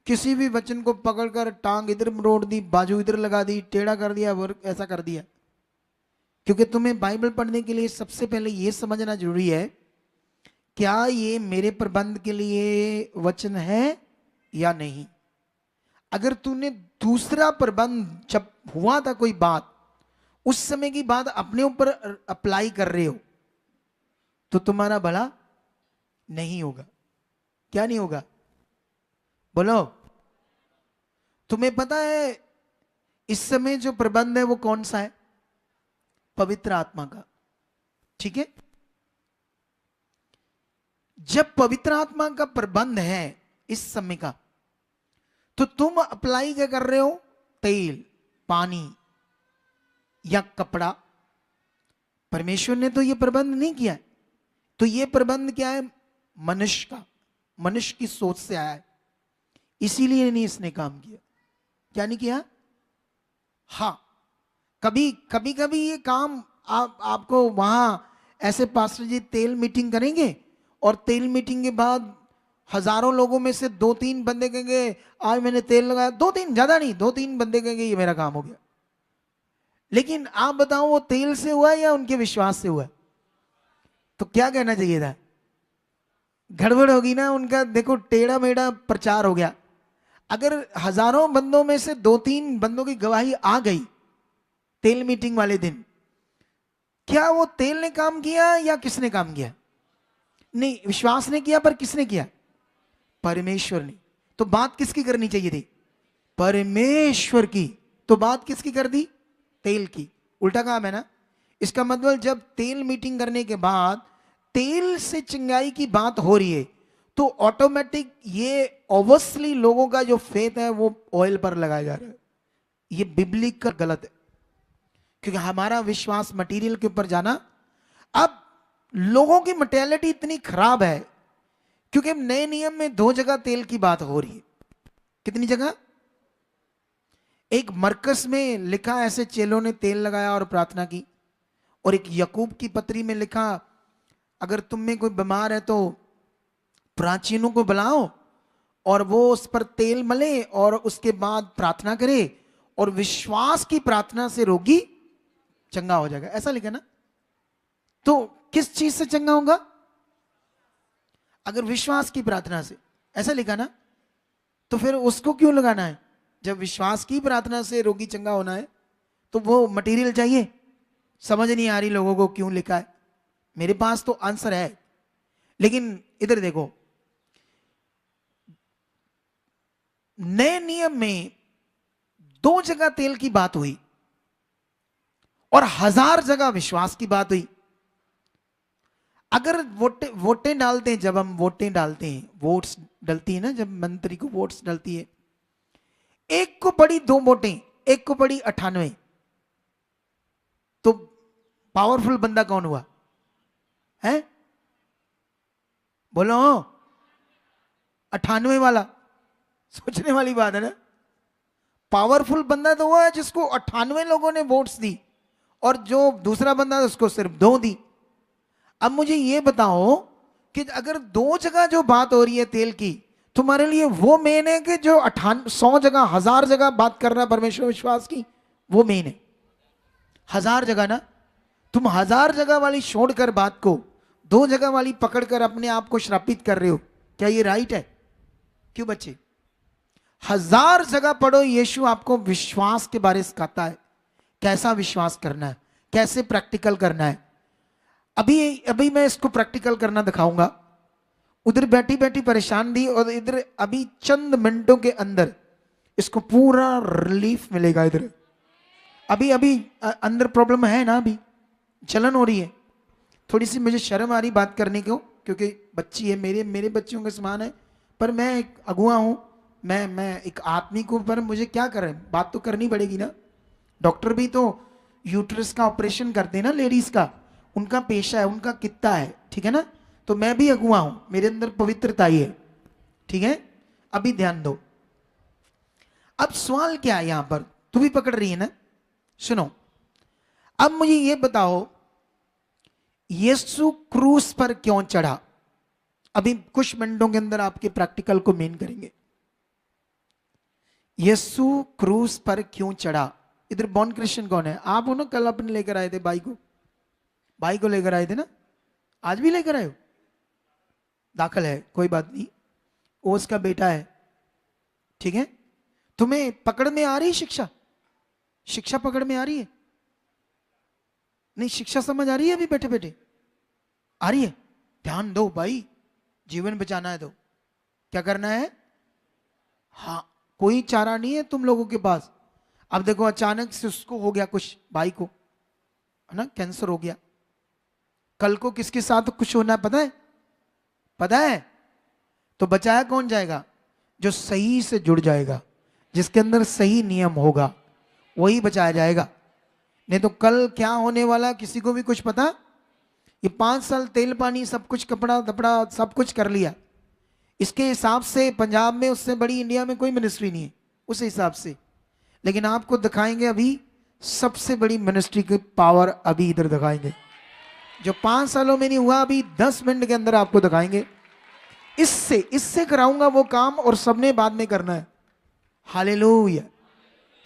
किसी भी वचन को पकड़कर टांग इधर मरोड़ दी, बाजू इधर लगा दी, टेढ़ा कर दिया, वर्क ऐसा कर दिया। क्योंकि तुम्हें बाइबल पढ़ने के लिए सबसे पहले यह समझना जरूरी है, क्या ये मेरे प्रबंध के लिए वचन है या नहीं। अगर तूने दूसरा प्रबंध, जब हुआ था कोई बात, उस समय की बात अपने ऊपर अप्लाई कर रहे हो तो तुम्हारा भला नहीं होगा। क्या नहीं होगा? बोलो। तुम्हें पता है इस समय जो प्रबंध है वो कौन सा है? पवित्र आत्मा का, ठीक है? जब पवित्र आत्मा का प्रबंध है इस समय का, तो तुम अप्लाई क्या कर रहे हो? तेल, पानी या कपड़ा। परमेश्वर ने तो यह प्रबंध नहीं किया है। तो यह प्रबंध क्या है? मनुष्य का, मनुष्य की सोच से आया है, इसीलिए नहीं इसने काम किया। क्या नहीं किया? हाँ, कभी कभी ये काम आपको वहां ऐसे पास्टर जी तेल मीटिंग करेंगे और तेल मीटिंग के बाद हजारों लोगों में से 2-3 बंदे कहेंगे आज मैंने तेल लगाया। 2-3, ज्यादा नहीं, 2-3 बंदे कहेंगे ये मेरा काम हो गया। लेकिन आप बताओ वो तेल से हुआ या उनके विश्वास से हुआ? तो क्या कहना चाहिए था? गड़बड़ होगी ना उनका। देखो टेढ़ा मेढ़ा प्रचार हो गया। अगर हजारों बंदों में से 2-3 बंदों की गवाही आ गई तेल मीटिंग वाले दिन, क्या वो तेल ने काम किया या किसने काम किया? नहीं, विश्वास ने किया, पर किसने किया? परमेश्वर ने। तो बात किसकी करनी चाहिए थी? परमेश्वर की। तो बात किसकी कर दी? तेल की। उल्टा काम है ना। इसका मतलब जब तेल मीटिंग करने के बाद तेल से चिंगाई की बात हो रही है, तो ऑटोमेटिक ये ऑब्वियसली लोगों का जो फेथ है वो ऑयल पर लगाया जा रहा है। ये बिब्लिकल गलत है, क्योंकि हमारा विश्वास मटेरियल के ऊपर जाना। अब लोगों की मेंटालिटी इतनी खराब है, क्योंकि नए नियम में 2 जगह तेल की बात हो रही है। कितनी जगह? एक मरकस में लिखा ऐसे चेलों ने तेल लगाया और प्रार्थना की, और एक याकूब की पत्री में लिखा अगर तुम में कोई बीमार है तो प्राचीनों को बुलाओ और वो उस पर तेल मले और उसके बाद प्रार्थना करे, और विश्वास की प्रार्थना से रोगी चंगा हो जाएगा। ऐसा लिखा ना। तो किस चीज से चंगा होगा? अगर विश्वास की प्रार्थना से, ऐसा लिखा ना, तो फिर उसको क्यों लगाना है? जब विश्वास की प्रार्थना से रोगी चंगा होना है तो वो मटेरियल चाहिए। समझ नहीं आ रही लोगों को क्यों लिखा है। मेरे पास तो आंसर है, लेकिन इधर देखो, नए नियम में 2 जगह तेल की बात हुई और 1000 जगह विश्वास की बात हुई। अगर वोटें डालते हैं, जब हम वोटें डालते हैं, वोट्स डलती है ना, जब मंत्री को वोट्स डलती है, एक को पड़ी 2 वोटें, एक को पड़ी 98, तो पावरफुल बंदा कौन हुआ है? बोलो 98 वाला। सोचने वाली बात है ना। पावरफुल बंदा तो वो है जिसको 98 लोगों ने वोट्स दी, और जो दूसरा बंदा उसको सिर्फ 2 दी। अब मुझे ये बताओ कि अगर 2 जगह जो बात हो रही है तेल की, तुम्हारे लिए वो मेन है कि जो 100 जगह 1000 जगह बात करना परमेश्वर विश्वास की, वो मेन है? 1000 जगह ना। तुम 1000 जगह वाली छोड़कर बात को 2 जगह वाली पकड़कर अपने आप को श्रापित कर रहे हो। क्या ये राइट है? क्यों बच्चे? 1000 जगह पढ़ो, यीशु आपको विश्वास के बारे में सिखाता है, कैसा विश्वास करना है, कैसे प्रैक्टिकल करना है। अभी मैं इसको प्रैक्टिकल करना दिखाऊंगा। उधर बैठी बैठी परेशान थी, और इधर अभी चंद मिनटों के अंदर इसको पूरा रिलीफ मिलेगा। इधर अभी अंदर प्रॉब्लम है ना, अभी जलन हो रही है, थोड़ी सी मुझे शर्म आ रही बात करने को, क्योंकि बच्ची है, मेरे बच्चियों के समान है, पर मैं एक अगुआ हूं, मैं एक आदमी को, पर मुझे क्या करें, बात तो करनी पड़ेगी ना। डॉक्टर भी तो यूट्रस का ऑपरेशन करते हैं ना, लेडीज का, उनका पेशा है, उनका कित्ता है, ठीक है ना। तो मैं भी अगुआ हूं, मेरे अंदर पवित्रता ही है, ठीक है। अभी ध्यान दो। अब सवाल क्या है यहां पर, तू भी पकड़ रही है ना, सुनो। अब मुझे ये बताओ, यीशु क्रूस पर क्यों चढ़ा? अभी कुछ मिनटों के अंदर आपके प्रैक्टिकल को मेन करेंगे। यीशु क्रूस पर क्यों चढ़ा? इधर बॉर्न क्रिश्चियन कौन है? आप हो ना, कल अपने लेकर आए थे भाई को लेकर आए थे ना, आज भी लेकर आए हो? दाखिल है, कोई बात नहीं, वो उसका बेटा है, ठीक है। तुम्हें पकड़ में आ रही शिक्षा पकड़ में आ रही है? नहीं, शिक्षा समझ आ रही है अभी बैठे बैठे? आ रही है? ध्यान दो भाई, जीवन बचाना है तो क्या करना है? हाँ, कोई चारा नहीं है तुम लोगों के पास। अब देखो, अचानक से उसको हो गया कुछ, भाई को है ना, कैंसर हो गया। कल को किसके साथ कुछ होना है पता है? तो बचाया कौन जाएगा? जो सही से जुड़ जाएगा, जिसके अंदर सही नियम होगा, वही बचाया जाएगा। नहीं तो कल क्या होने वाला किसी को भी कुछ पता? ये 5 साल तेल पानी सब कुछ, कपड़ा दपड़ा सब कुछ कर लिया, इसके हिसाब से पंजाब में उससे बड़ी इंडिया में कोई मिनिस्ट्री नहीं है उस हिसाब से। लेकिन आपको दिखाएंगे अभी सबसे बड़ी मिनिस्ट्री की पावर, अभी इधर दिखाएंगे, जो 5 सालों में नहीं हुआ, अभी 10 मिनट के अंदर आपको दिखाएंगे। इससे कराऊंगा वो काम, और सबने बाद में करना है। हालेलुया।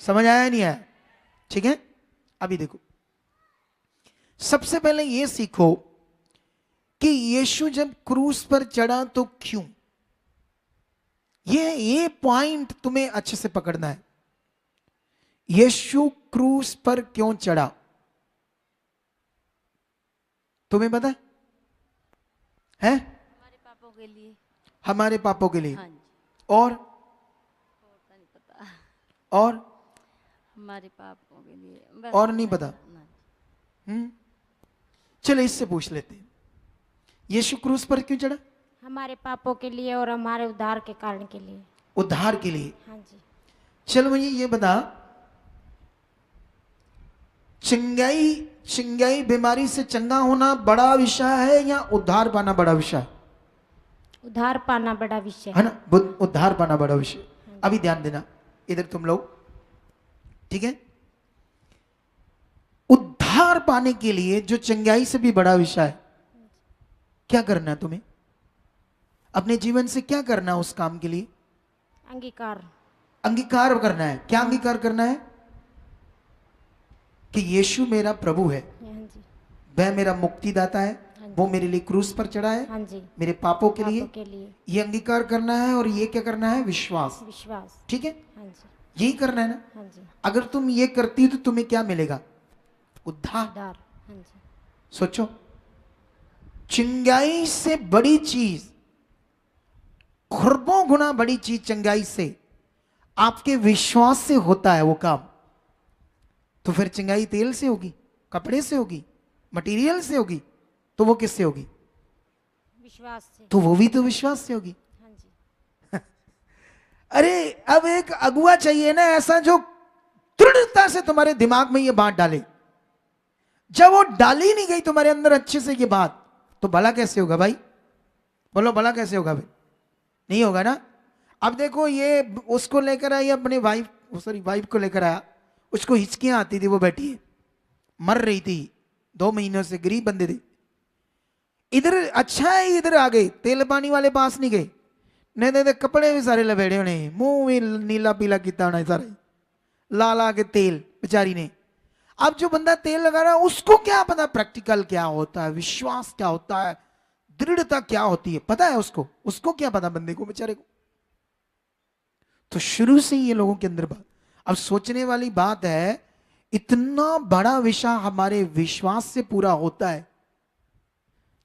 समझ आया नहीं आया? ठीक है। अभी देखो, सबसे पहले ये सीखो कि यीशु जब क्रूस पर चढ़ा तो क्यों। ये पॉइंट तुम्हें अच्छे से पकड़ना है। यीशु क्रूस पर क्यों चढ़ा? तुम्हें पता है? हमारे पापों के लिए। हमारे पापों के लिए। हाँ जी। और तो नहीं पता। और हमारे पापों के लिए बस। और नहीं पता? ना। चलो इससे पूछ लेते हैं, यीशु क्रूस पर क्यों चढ़ा? हमारे पापों के लिए और हमारे उद्धार के कारण के लिए। उद्धार के लिए। हाँ जी। चलो मुझे ये बता, चिंगाई बीमारी से चंगा होना बड़ा विषय है या उद्धार पाना बड़ा विषय है? उद्धार पाना बड़ा विषय है ना, उद्धार पाना बड़ा विषय। अभी ध्यान देना इधर तुम लोग, ठीक है? उद्धार पाने के लिए जो चंगाई से भी बड़ा विषय है, क्या करना है तुम्हें? अपने जीवन से क्या करना है उस काम के लिए? अंगीकार करना है। क्या अंगीकार करना है? कि यीशु मेरा प्रभु है, हाँ जी। वह मेरा मुक्तिदाता है, वो मेरे लिए क्रूस पर चढ़ा है, हाँ जी। मेरे पापों के पापों के लिए। लिए ये अंगीकार करना है और ये क्या करना है? विश्वास। विश्वास। ठीक है, हाँ जी। यही करना है ना? हाँ जी। अगर तुम ये करती हो तो तुम्हें क्या मिलेगा? उद्धार। उद्धार। हाँ जी। सोचो, चिंगाई से बड़ी चीज, खरबों गुना बड़ी चीज चिंगाई से आपके विश्वास से होता है वो काम। तो फिर चिंगाई तेल से होगी, कपड़े से होगी, मटेरियल से होगी, तो वो किससे होगी? विश्वास से। तो वो भी तो विश्वास से होगी। हाँ जी। अरे अब एक अगुआ चाहिए ना ऐसा जो दृढ़ता से तुम्हारे दिमाग में ये बात डाले। जब वो डाली नहीं गई तुम्हारे अंदर अच्छे से ये बात, तो भला कैसे होगा भाई? बोलो भला कैसे होगा भाई? नहीं होगा ना। अब देखो ये उसको लेकर आई अपने वाइफ को लेकर आया, उसको हिचकियां आती थी, वो बैठी है, मर रही थी 2 महीनों से, गरीब बंदे थे। इधर अच्छा है इधर आ गए, तेल पानी वाले पास नहीं गए, नहीं दे कपड़े भी सारे लपेड़े होने, मुंह भी नीला पीला किता होना सारे, ला ला के तेल बेचारी ने। अब जो बंदा तेल लगा रहा है उसको क्या पता प्रैक्टिकल क्या होता है, विश्वास क्या होता है, दृढ़ता क्या होती है, पता है उसको क्या पता बंदे को, बेचारे को। तो शुरू से ही ये लोगों के अंदर बात। अब सोचने वाली बात है, इतना बड़ा विषय हमारे विश्वास से पूरा होता है,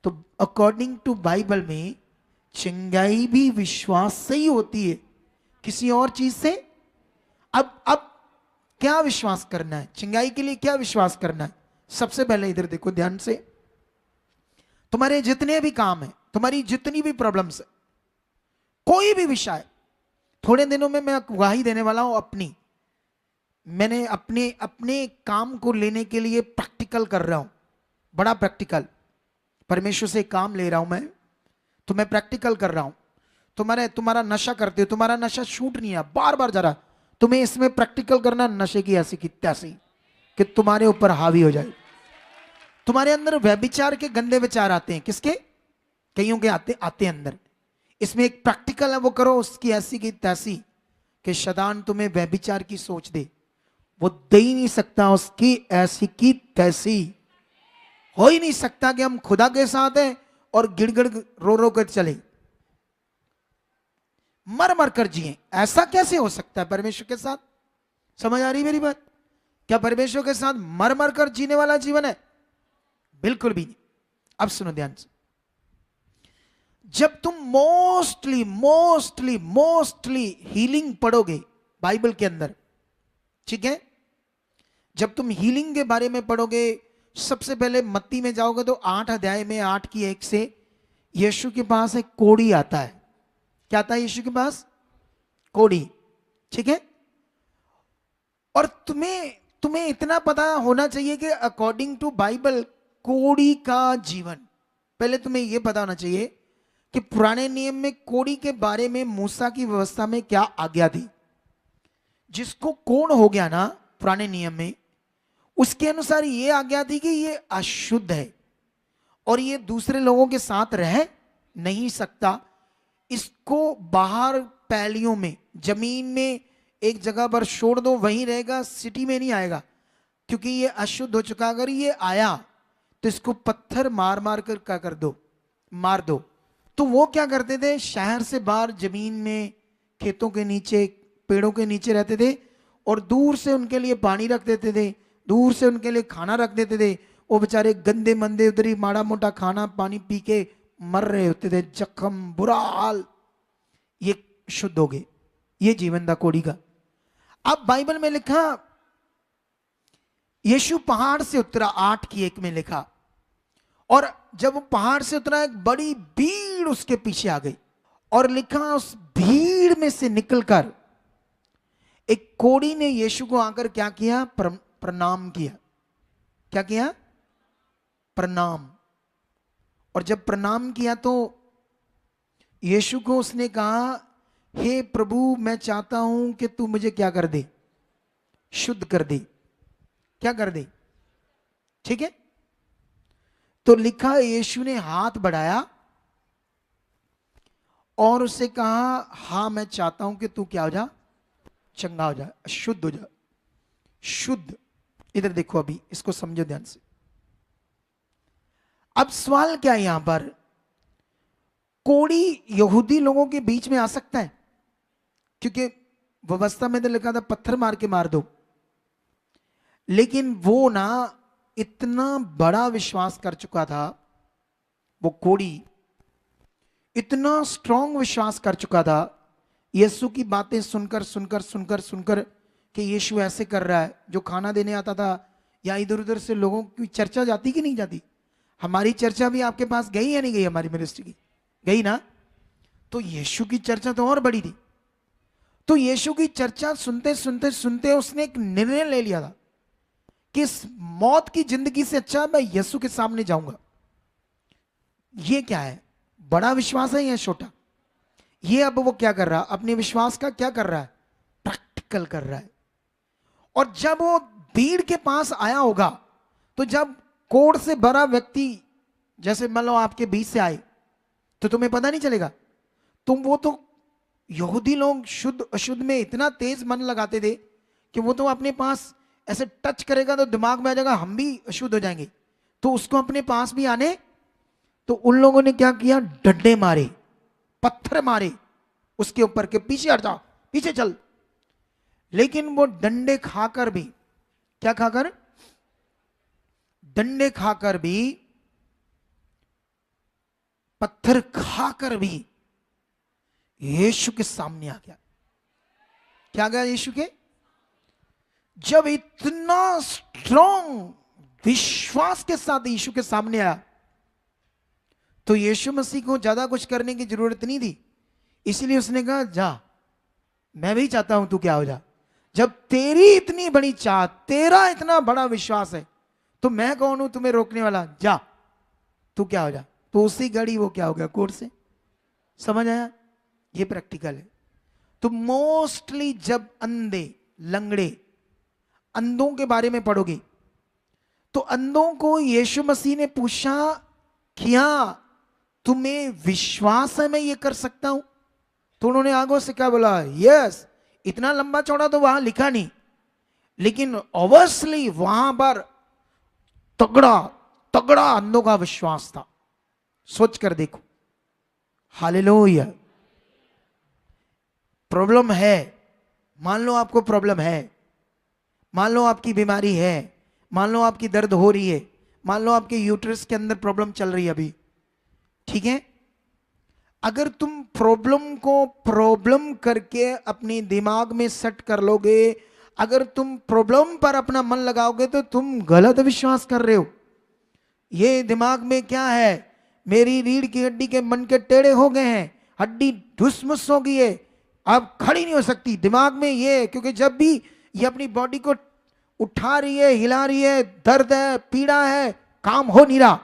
तो अकॉर्डिंग टू बाइबल में चिंगाई भी विश्वास से ही होती है, किसी और चीज से। अब क्या विश्वास करना है चिंगाई के लिए? क्या विश्वास करना है? सबसे पहले इधर देखो ध्यान से, तुम्हारे जितने भी काम है, तुम्हारी जितनी भी प्रॉब्लम्स है, कोई भी विषय, थोड़े दिनों में मैं गवाही देने वाला हूं अपनी। मैंने अपने काम को लेने के लिए प्रैक्टिकल कर रहा हूं, बड़ा प्रैक्टिकल। परमेश्वर से काम ले रहा हूं मैं, तो मैं प्रैक्टिकल कर रहा हूं। तुम्हारा नशा करते हो, तुम्हारा नशा छूट नहीं है, बार बार जा रहा, तुम्हें इसमें प्रैक्टिकल करना नशे की ऐसी की तैसी कि तुम्हारे ऊपर हावी हो जाए। तुम्हारे अंदर व्यभिचार के गंदे विचार आते हैं, किसके? कईयों के आते अंदर। इसमें एक प्रैक्टिकल है, वो करो उसकी ऐसी की तैसी कि शैतान तुम्हें व्यभिचार की सोच दे, वो दे ही नहीं सकता उसकी ऐसी की तैसी। हो ही नहीं सकता कि हम खुदा के साथ हैं और गिड़गिड़ रो रो कर चले, मर मर कर जिए। ऐसा कैसे हो सकता है परमेश्वर के साथ? समझ आ रही मेरी बात? क्या परमेश्वर के साथ मर मर कर जीने वाला जीवन है? बिल्कुल भी नहीं। अब सुनो ध्यान से, जब तुम मोस्टली हीलिंग पढ़ोगे बाइबल के अंदर, ठीक है, जब तुम हीलिंग के बारे में पढ़ोगे, सबसे पहले मत्ती में जाओगे तो 8 अध्याय में 8:1 से यीशु के पास एक कोढ़ी आता है। क्या आता है यीशु के पास? कोढ़ी, ठीक है। और तुम्हें इतना पता होना चाहिए कि अकॉर्डिंग टू बाइबल कोढ़ी का जीवन, पहले तुम्हें यह पता होना चाहिए कि पुराने नियम में कोढ़ी के बारे में मूसा की व्यवस्था में क्या आज्ञा थी। जिसको कोढ़ हो गया ना पुराने नियम में, उसके अनुसार यह आज्ञा थी कि यह अशुद्ध है और यह दूसरे लोगों के साथ रह नहीं सकता। इसको बाहर पैलियों में, जमीन में एक जगह पर छोड़ दो, वहीं रहेगा, सिटी में नहीं आएगा, क्योंकि ये अशुद्ध हो चुका। अगर ये आया तो इसको पत्थर मार मार कर क्या कर दो, मार दो। तो वो क्या करते थे, शहर से बाहर जमीन में, खेतों के नीचे, पेड़ों के नीचे रहते थे, और दूर से उनके लिए पानी रख देते थे, दूर से उनके लिए खाना रख देते थे। वो बेचारे गंदे मंदे उधर ही माड़ा मोटा खाना पानी पी के मर रहे होते थे, जख्म, बुरा हाल। ये शुद्ध हो गए, ये जीवन था कोड़ी का। अब बाइबल में लिखा यीशु पहाड़ से उतरा, 8:1 में लिखा, और जब वो पहाड़ से उतरा एक बड़ी भीड़ उसके पीछे आ गई, और लिखा उस भीड़ में से निकलकर एक कोढ़ी ने यीशु को आकर क्या किया? प्रणाम किया। क्या किया? प्रणाम। और जब प्रणाम किया तो यीशु को उसने कहा, हे प्रभु, मैं चाहता हूं कि तू मुझे क्या कर दे? शुद्ध कर दे। क्या कर दे? ठीक है। तो लिखा यीशु ने हाथ बढ़ाया और उससे कहा, हां मैं चाहता हूं कि तू क्या हो जा? चंगा हो जा, शुद्ध हो जा। शुद्ध, इधर देखो, अभी इसको समझो ध्यान से। अब सवाल क्या है यहां पर? कोढ़ी यहूदी लोगों के बीच में आ सकता है? क्योंकि व्यवस्था में तो लिखा था पत्थर मार के मार दो, लेकिन वो ना इतना बड़ा विश्वास कर चुका था, वो कोढ़ी इतना स्ट्रांग विश्वास कर चुका था यीशु की बातें सुनकर सुनकर सुनकर सुनकर कि यीशु ऐसे कर रहा है। जो खाना देने आता था, या इधर उधर से लोगों की चर्चा जाती कि नहीं जाती? हमारी चर्चा भी आपके पास गई या नहीं गई? हमारी मिनिस्ट्री की गई ना? तो यीशु की चर्चा तो और बड़ी थी। तो यीशु की चर्चा सुनते सुनते सुनते उसने एक निर्णय ले लिया था कि इस मौत की जिंदगी से अच्छा मैं यीशु के सामने जाऊंगा। ये क्या है? बड़ा विश्वास है या छोटा? ये अब वो क्या कर रहा? अपने विश्वास का क्या कर रहा है? प्रैक्टिकल कर रहा है। और जब वो भीड़ के पास आया होगा, तो जब कोढ़ से भरा व्यक्ति, जैसे मान लो आपके बीच से आए, तो तुम्हें पता नहीं चलेगा। तुम वो तो यहूदी लोग शुद्ध अशुद्ध में इतना तेज मन लगाते थे कि वो तो अपने पास ऐसे टच करेगा तो दिमाग में आ जाएगा हम भी अशुद्ध हो जाएंगे, तो उसको अपने पास भी आने। तो उन लोगों ने क्या किया? डंडे मारे, पत्थर मारे उसके ऊपर के, पीछे हट जा, पीछे चल। लेकिन वो डंडे खाकर भी, क्या खाकर? डंडे खाकर भी, पत्थर खाकर भी यीशु के सामने आ गया। क्या गया? यीशु के। जब इतना स्ट्रांग विश्वास के साथ यीशु के सामने आया, तो यीशु मसीह को ज्यादा कुछ करने की जरूरत नहीं थी। इसलिए उसने कहा, जा, मैं भी चाहता हूं तू क्या हो जा। जब तेरी इतनी बड़ी चाह, तेरा इतना बड़ा विश्वास है, तो मैं कौन हूं तुम्हें रोकने वाला? जा, तू क्या हो जा। तो उसी घड़ी वो क्या हो गया? कोढ़ से। समझ आया? ये प्रैक्टिकल है। तो मोस्टली जब अंधे, लंगड़े, अंधों के बारे में पढ़ोगे, तो अंधों को यीशु मसीह ने पूछा, क्या तुम्हें विश्वास है मैं ये कर सकता हूं? तो उन्होंने आगों से क्या बोला? यस। इतना लंबा चौड़ा तो वहां लिखा नहीं, लेकिन ऑब्वियसली वहां पर तगड़ा तगड़ा अंधों का विश्वास था। सोच कर देखो। हालेलुया। प्रॉब्लम है, मान लो आपको प्रॉब्लम है, मान लो आपकी बीमारी है, मान लो आपकी दर्द हो रही है, मान लो आपके यूट्रस के अंदर प्रॉब्लम चल रही है अभी, ठीक है? अगर तुम प्रॉब्लम को प्रॉब्लम करके अपने दिमाग में सेट कर लोगे, अगर तुम प्रॉब्लम पर अपना मन लगाओगे, तो तुम गलत विश्वास कर रहे हो। ये दिमाग में क्या है? मेरी रीढ़ की हड्डी के मन के टेढ़े हो गए हैं, हड्डी ढुसमुस हो गई है, अब खड़ी नहीं हो सकती। दिमाग में ये, क्योंकि जब भी ये अपनी बॉडी को उठा रही है, हिला रही है, दर्द है, पीड़ा है, काम हो नहीं रहा।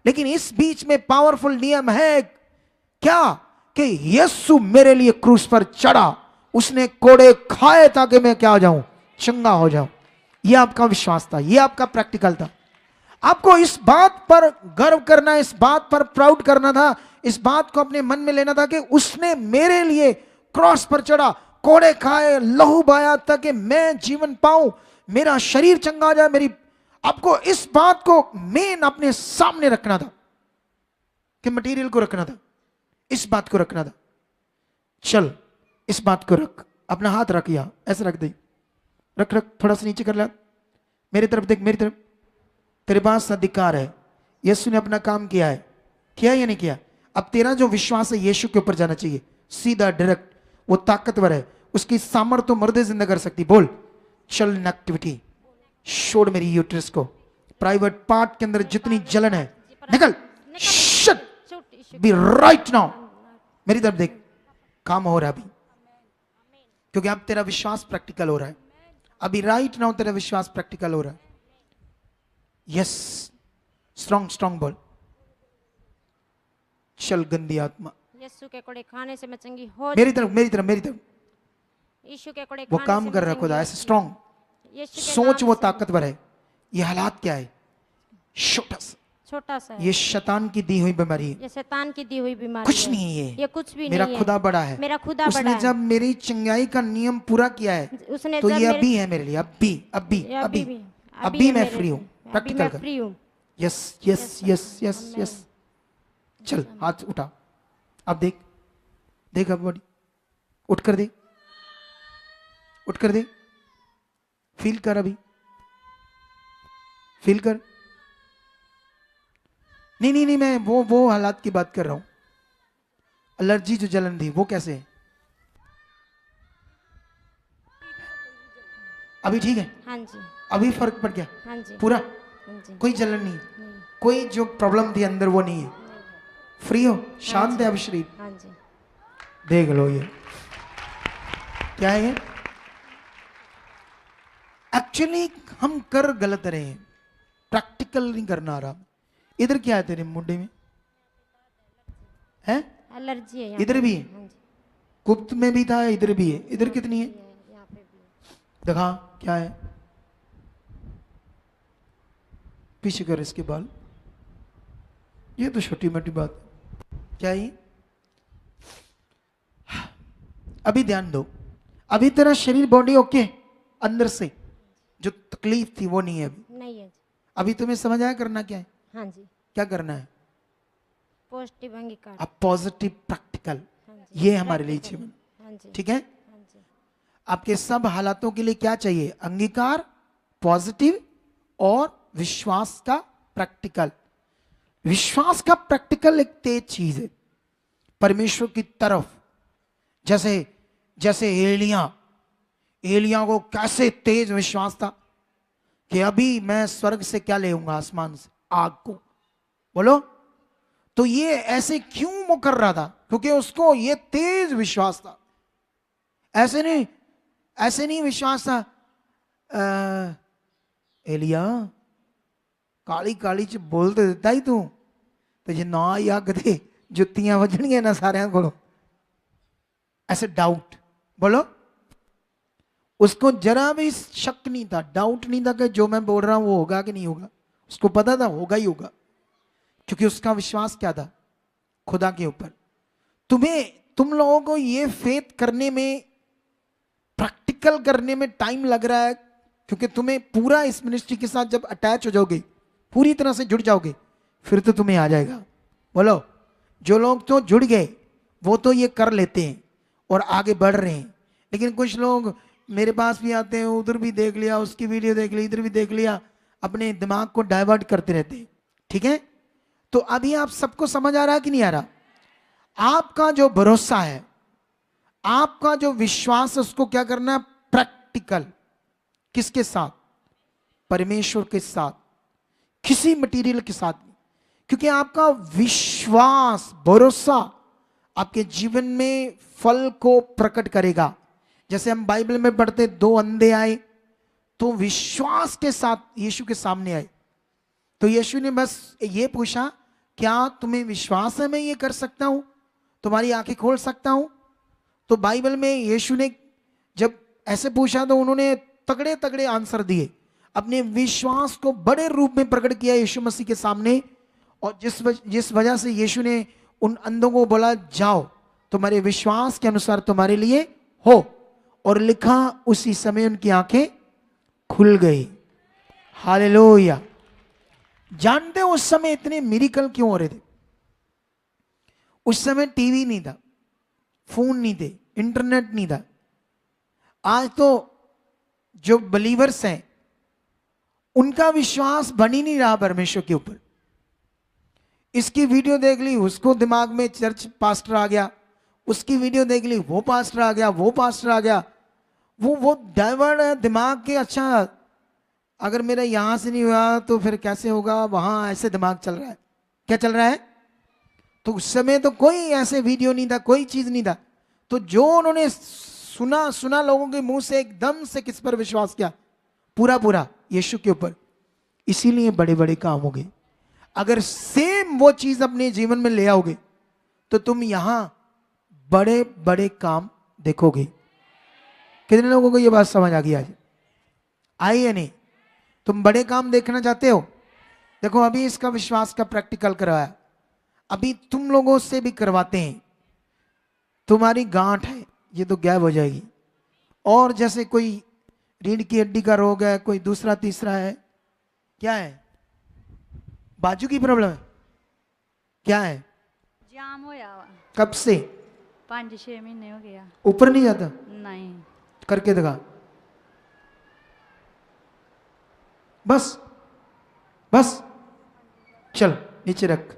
लेकिन इस बीच में पावरफुल नियम है क्या? कि यीशु मेरे लिए क्रूस पर चढ़ा, उसने कोड़े खाए ताकि मैं क्या हो जाऊं? चंगा हो जाऊं। यह आपका विश्वास था, यह आपका प्रैक्टिकल था। आपको इस बात पर गर्व करना, इस बात पर प्राउड करना था, इस बात को अपने मन में लेना था कि उसने मेरे लिए क्रॉस पर चढ़ा, कोड़े खाए, लहू बहाया ताकि मैं जीवन पाऊं, मेरा शरीर चंगा हो जाए। मेरी आपको इस बात को मेन अपने सामने रखना था, कि मटेरियल को रखना था, इस बात को रखना था। चल, इस बात को रख, अपना हाथ रख, यहां ऐसे रख दे, रख रख, थोड़ा सा नीचे कर ला, मेरी तरफ देख, मेरी तरफ। तेरे पास अधिकार है, यीशु ने अपना काम किया है, किया या नहीं किया? अब तेरा जो विश्वास है यीशु के ऊपर जाना चाहिए, सीधा डायरेक्ट। वो ताकतवर है, उसकी सामर्थ्य तो मर्दे जिंदा कर सकती। बोल, चल एक्टिविटी छोड़ मेरी यूट्रस को, प्राइवेट पार्ट के अंदर जितनी जलन है निकल, शट बी राइट नाउ। मेरी तरफ देख, काम हो रहा है अभी, क्योंकि अब तेरा विश्वास प्रैक्टिकल हो रहा है। अभी राइट नाउ तेरा विश्वास प्रैक्टिकल हो रहा है। यस, स्ट्रॉन्ग स्ट्रॉन्ग बोल। चल गंदी आत्मा, यीशु के कोड़े खाने से मैं चंगी हो। मेरी तरफ, मेरी तरफ, मेरी तरफ। यीशु के कोड़े वो खाने काम से कर मैं रहा है चंगी खुदा, हो। ऐसे स्ट्रॉन्ग यीशु के सोच, नाम वो से। ताकतवर है। ये हालात क्या है? छोटा सा, छोटा सा है। ये शैतान की दी हुई बीमारी है, ये शैतान की दी हुई बीमारी कुछ है। नहीं है ये कुछ भी मेरा नहीं है। खुदा बड़ा है। मेरा खुदा बड़ा उसने है। जब मेरी चंगाई का नियम पूरा किया है उसने तो जब ये मेरे- अभी है मेरे लिए, अभी अभी ये अभी भी- अभी है मैं मेरे फ्री लिए। हूँ। अभी प्रैक्टिकल मैं कर। फ्री हूँ। Yes yes yes yes yes. चल हाथ उठा, अब देख, देख अब बॉडी, उठ कर दे, उठ कर दे, फील कर, अभी फील कर। नहीं नहीं नहीं, मैं वो हालात की बात कर रहा हूं। एलर्जी जो जलन थी वो कैसे है? अभी ठीक है? हाँ जी, अभी फर्क पड़ गया हाँ जी, पूरा? हाँ जी। कोई जलन नहीं, नहीं, कोई जो प्रॉब्लम थी अंदर वो नहीं है, फ्री हो, शांत है अब शरीर। हाँ जी। देख लो ये क्या है? ये एक्चुअली हम कर गलत रहे हैं, प्रैक्टिकल नहीं करना आ रहा। इधर क्या है तेरे मुंडे में? है एलर्जी है यहाँ इधर पे। भी है, हाँ जी, गुप्त में भी था, इधर भी है। इधर कितनी है? यहाँ पे भी है। दिखा क्या है, पीछे कर इसके बाल। ये तो छोटी मोटी बात है। क्या है ये? अभी ध्यान दो, अभी तेरा शरीर बॉडी ओके, अंदर से जो तकलीफ थी वो नहीं है अभी। नहीं है जी। अभी तुम्हें समझ आया करना क्या है? हाँ जी, क्या करना है? पॉजिटिव अंगीकार। अब पॉजिटिव प्रैक्टिकल, हाँ जी, ये हमारे लिए जीवन, हाँ जी, ठीक है? हाँ जी, आपके सब हालातों के लिए क्या चाहिए? अंगीकार, पॉजिटिव और विश्वास का प्रैक्टिकल। विश्वास का प्रैक्टिकल एक तेज चीज है परमेश्वर की तरफ। जैसे जैसे एलिया को कैसे तेज विश्वास था कि अभी मैं स्वर्ग से क्या ले आऊंगा, आसमान से आग को। बोलो, तो ये ऐसे क्यों वो कर रहा था? क्योंकि उसको ये तेज विश्वास था। ऐसे नहीं विश्वास था, एलिया काली काली च बोल तो दिता ही तू, तो जे ना ही अग दे जुत्तियां वजनियां ना सारे को। ऐसे डाउट, बोलो, उसको जरा भी शक नहीं था, डाउट नहीं था कि जो मैं बोल रहा हूं वो होगा कि नहीं होगा। उसको पता था होगा ही होगा, क्योंकि उसका विश्वास क्या था? खुदा के ऊपर। तुम लोगों को ये फेथ करने में, प्रैक्टिकल करने में टाइम लग रहा है, क्योंकि तुम्हें पूरा इस मिनिस्ट्री के साथ जब अटैच हो जाओगे, पूरी तरह से जुड़ जाओगे, फिर तो तुम्हें आ जाएगा। बोलो, जो लोग तो जुड़ गए वो तो ये कर लेते हैं और आगे बढ़ रहे हैं, लेकिन कुछ लोग मेरे पास भी आते हैं, उधर भी देख लिया, उसकी वीडियो देख ली, इधर भी देख लिया, अपने दिमाग को डाइवर्ट करते रहते हैं। ठीक है? तो अभी आप सबको समझ आ रहा है कि नहीं आ रहा? आपका जो भरोसा है, आपका जो विश्वास है, उसको क्या करना है? प्रैक्टिकल। किसके साथ? परमेश्वर के साथ, किसी मटेरियल के साथ नहीं। क्योंकि आपका विश्वास, भरोसा आपके जीवन में फल को प्रकट करेगा। जैसे हम बाइबल में पढ़ते, 2 अंधे आए तो विश्वास के साथ यीशु के सामने आए, तो यीशु ने बस ये पूछा, क्या तुम्हें विश्वास है मैं ये कर सकता हूं, तुम्हारी आंखें खोल सकता हूं? तो बाइबल में यीशु ने जब ऐसे पूछा तो उन्होंने तगड़े तगड़े आंसर दिए, अपने विश्वास को बड़े रूप में प्रकट किया यीशु मसीह के सामने। और जिस वजह से यीशु ने उन अंधों को बोला, जाओ तुम्हारे विश्वास के अनुसार तुम्हारे लिए हो, और लिखा उसी समय उनकी आंखें खुल गई। हालेलुया। जानते हो उस समय इतने मिरेकल क्यों हो रहे थे? उस समय टीवी नहीं था, फोन नहीं थे, इंटरनेट नहीं था। आज तो जो बिलीवर्स हैं उनका विश्वास बन ही नहीं रहा परमेश्वर के ऊपर। इसकी वीडियो देख ली, उसको दिमाग में चर्च पास्टर आ गया, उसकी वीडियो देख ली, वो पास्टर आ गया, वो पास्टर आ गया, वो डाइवर्ट है दिमाग के। अच्छा अगर मेरा यहां से नहीं हुआ तो फिर कैसे होगा, वहां ऐसे दिमाग चल रहा है। क्या चल रहा है? तो उस समय तो कोई ऐसे वीडियो नहीं था, कोई चीज नहीं था। तो जो उन्होंने सुना लोगों के मुंह से, एकदम से किस पर विश्वास किया? पूरा यीशु के ऊपर। इसीलिए बड़े बड़े काम हो गए। अगर सेम वो चीज अपने जीवन में ले आओगे तो तुम यहां बड़े बड़े काम देखोगे। कितने लोगों को ये बात समझ आ गई आज? आई या नहीं? तुम बड़े काम देखना चाहते हो? देखो अभी इसका विश्वास का प्रैक्टिकल करवाया, अभी तुम लोगों से भी करवाते हैं। तुम्हारी गांठ है ये तो गायब हो जाएगी। और जैसे कोई रीढ़ की हड्डी का रोग है, कोई दूसरा तीसरा है, क्या है? बाजू की प्रॉब्लम है, क्या है? जाम होया वा कब से? 5-6 महीने हो गया। ऊपर नहीं जाता? नहीं। करके दिखा। बस बस चल नीचे रख,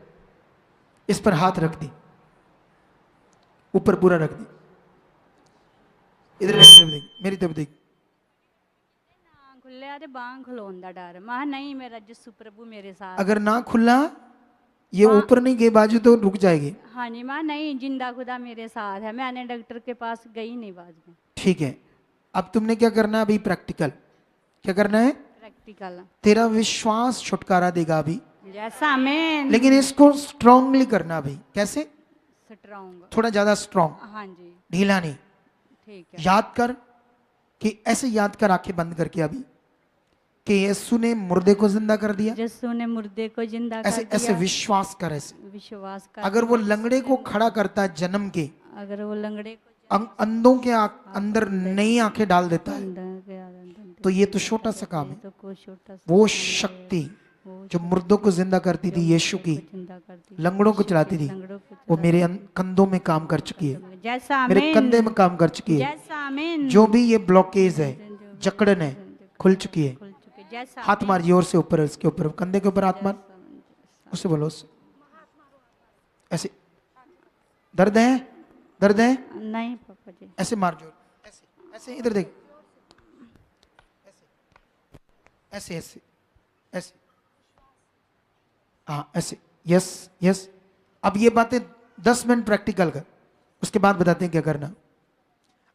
इस पर हाथ रख दी, ऊपर पूरा रख दी। इधर मेरी तरफ देख, मेरी तरफ देख। ना खुले ते बांह खलोन दा डर। मैं नहीं, मेरा यीशु प्रभु मेरे साथ। अगर ना खुला, ये ऊपर नहीं गई बाजू तो रुक जाएगी। हाँ जी, मैं नहीं, जिंदा खुदा मेरे साथ है। मैंने डॉक्टर के पास गई नहीं बाद में। ठीक है, अब तुमने क्या करना है? अभी प्रैक्टिकल क्या करना है? प्रैक्टिकल। तेरा विश्वास छुटकारा देगा अभी, जैसा मैं लेकिन इसको स्ट्रांगली करना अभी। कैसे? स्ट्रांग। थोड़ा ज्यादा स्ट्रांग, हाँ जी, ढीला नहीं। ठीक है। याद कर कि ऐसे याद कर, आंखें बंद करके अभी, कि यीशु ने मुर्दे को जिंदा कर दिया। यीशु ने मुर्दे को जिंदा कर ऐसे दिया। ऐसे विश्वास कर, ऐसे। विश्वास कर। अगर वो लंगड़े को खड़ा करता है जन्म के, अगर वो लंगड़े को अंधों के अंदर नई आंखें डाल देता है, अंदर के अंदर तो ये तो छोटा सा काम है। तो कोई छोटा सा वो शक्ति जो मुर्दों को जिंदा करती थी यीशु की, जिंदा कर दी। लंगड़ों को चलाती थी, लंगड़ों को वो मेरे कंधों में काम कर चुकी है, जैसा मेरे आमीन। कंधे में काम कर चुकी है। जैसा आमीन। जो भी ये ब्लॉकेज है, जकड़न है, खुल चुकी है। खुल चुके। जैसा हाथ मार जोर से ऊपर, इसके ऊपर, कंधे के ऊपर हाथ मार, उससे बोलो, उससे ऐसे। दर्द है? दर्द है? नहीं पापा जी। ऐसे मार जोर, ऐसे ऐसे, इधर देख, ऐसे ऐसे ऐसे, हाँ ऐसे। Yes yes. अब ये बातें 10 मिनट प्रैक्टिकल कर, उसके बाद बताते हैं क्या करना।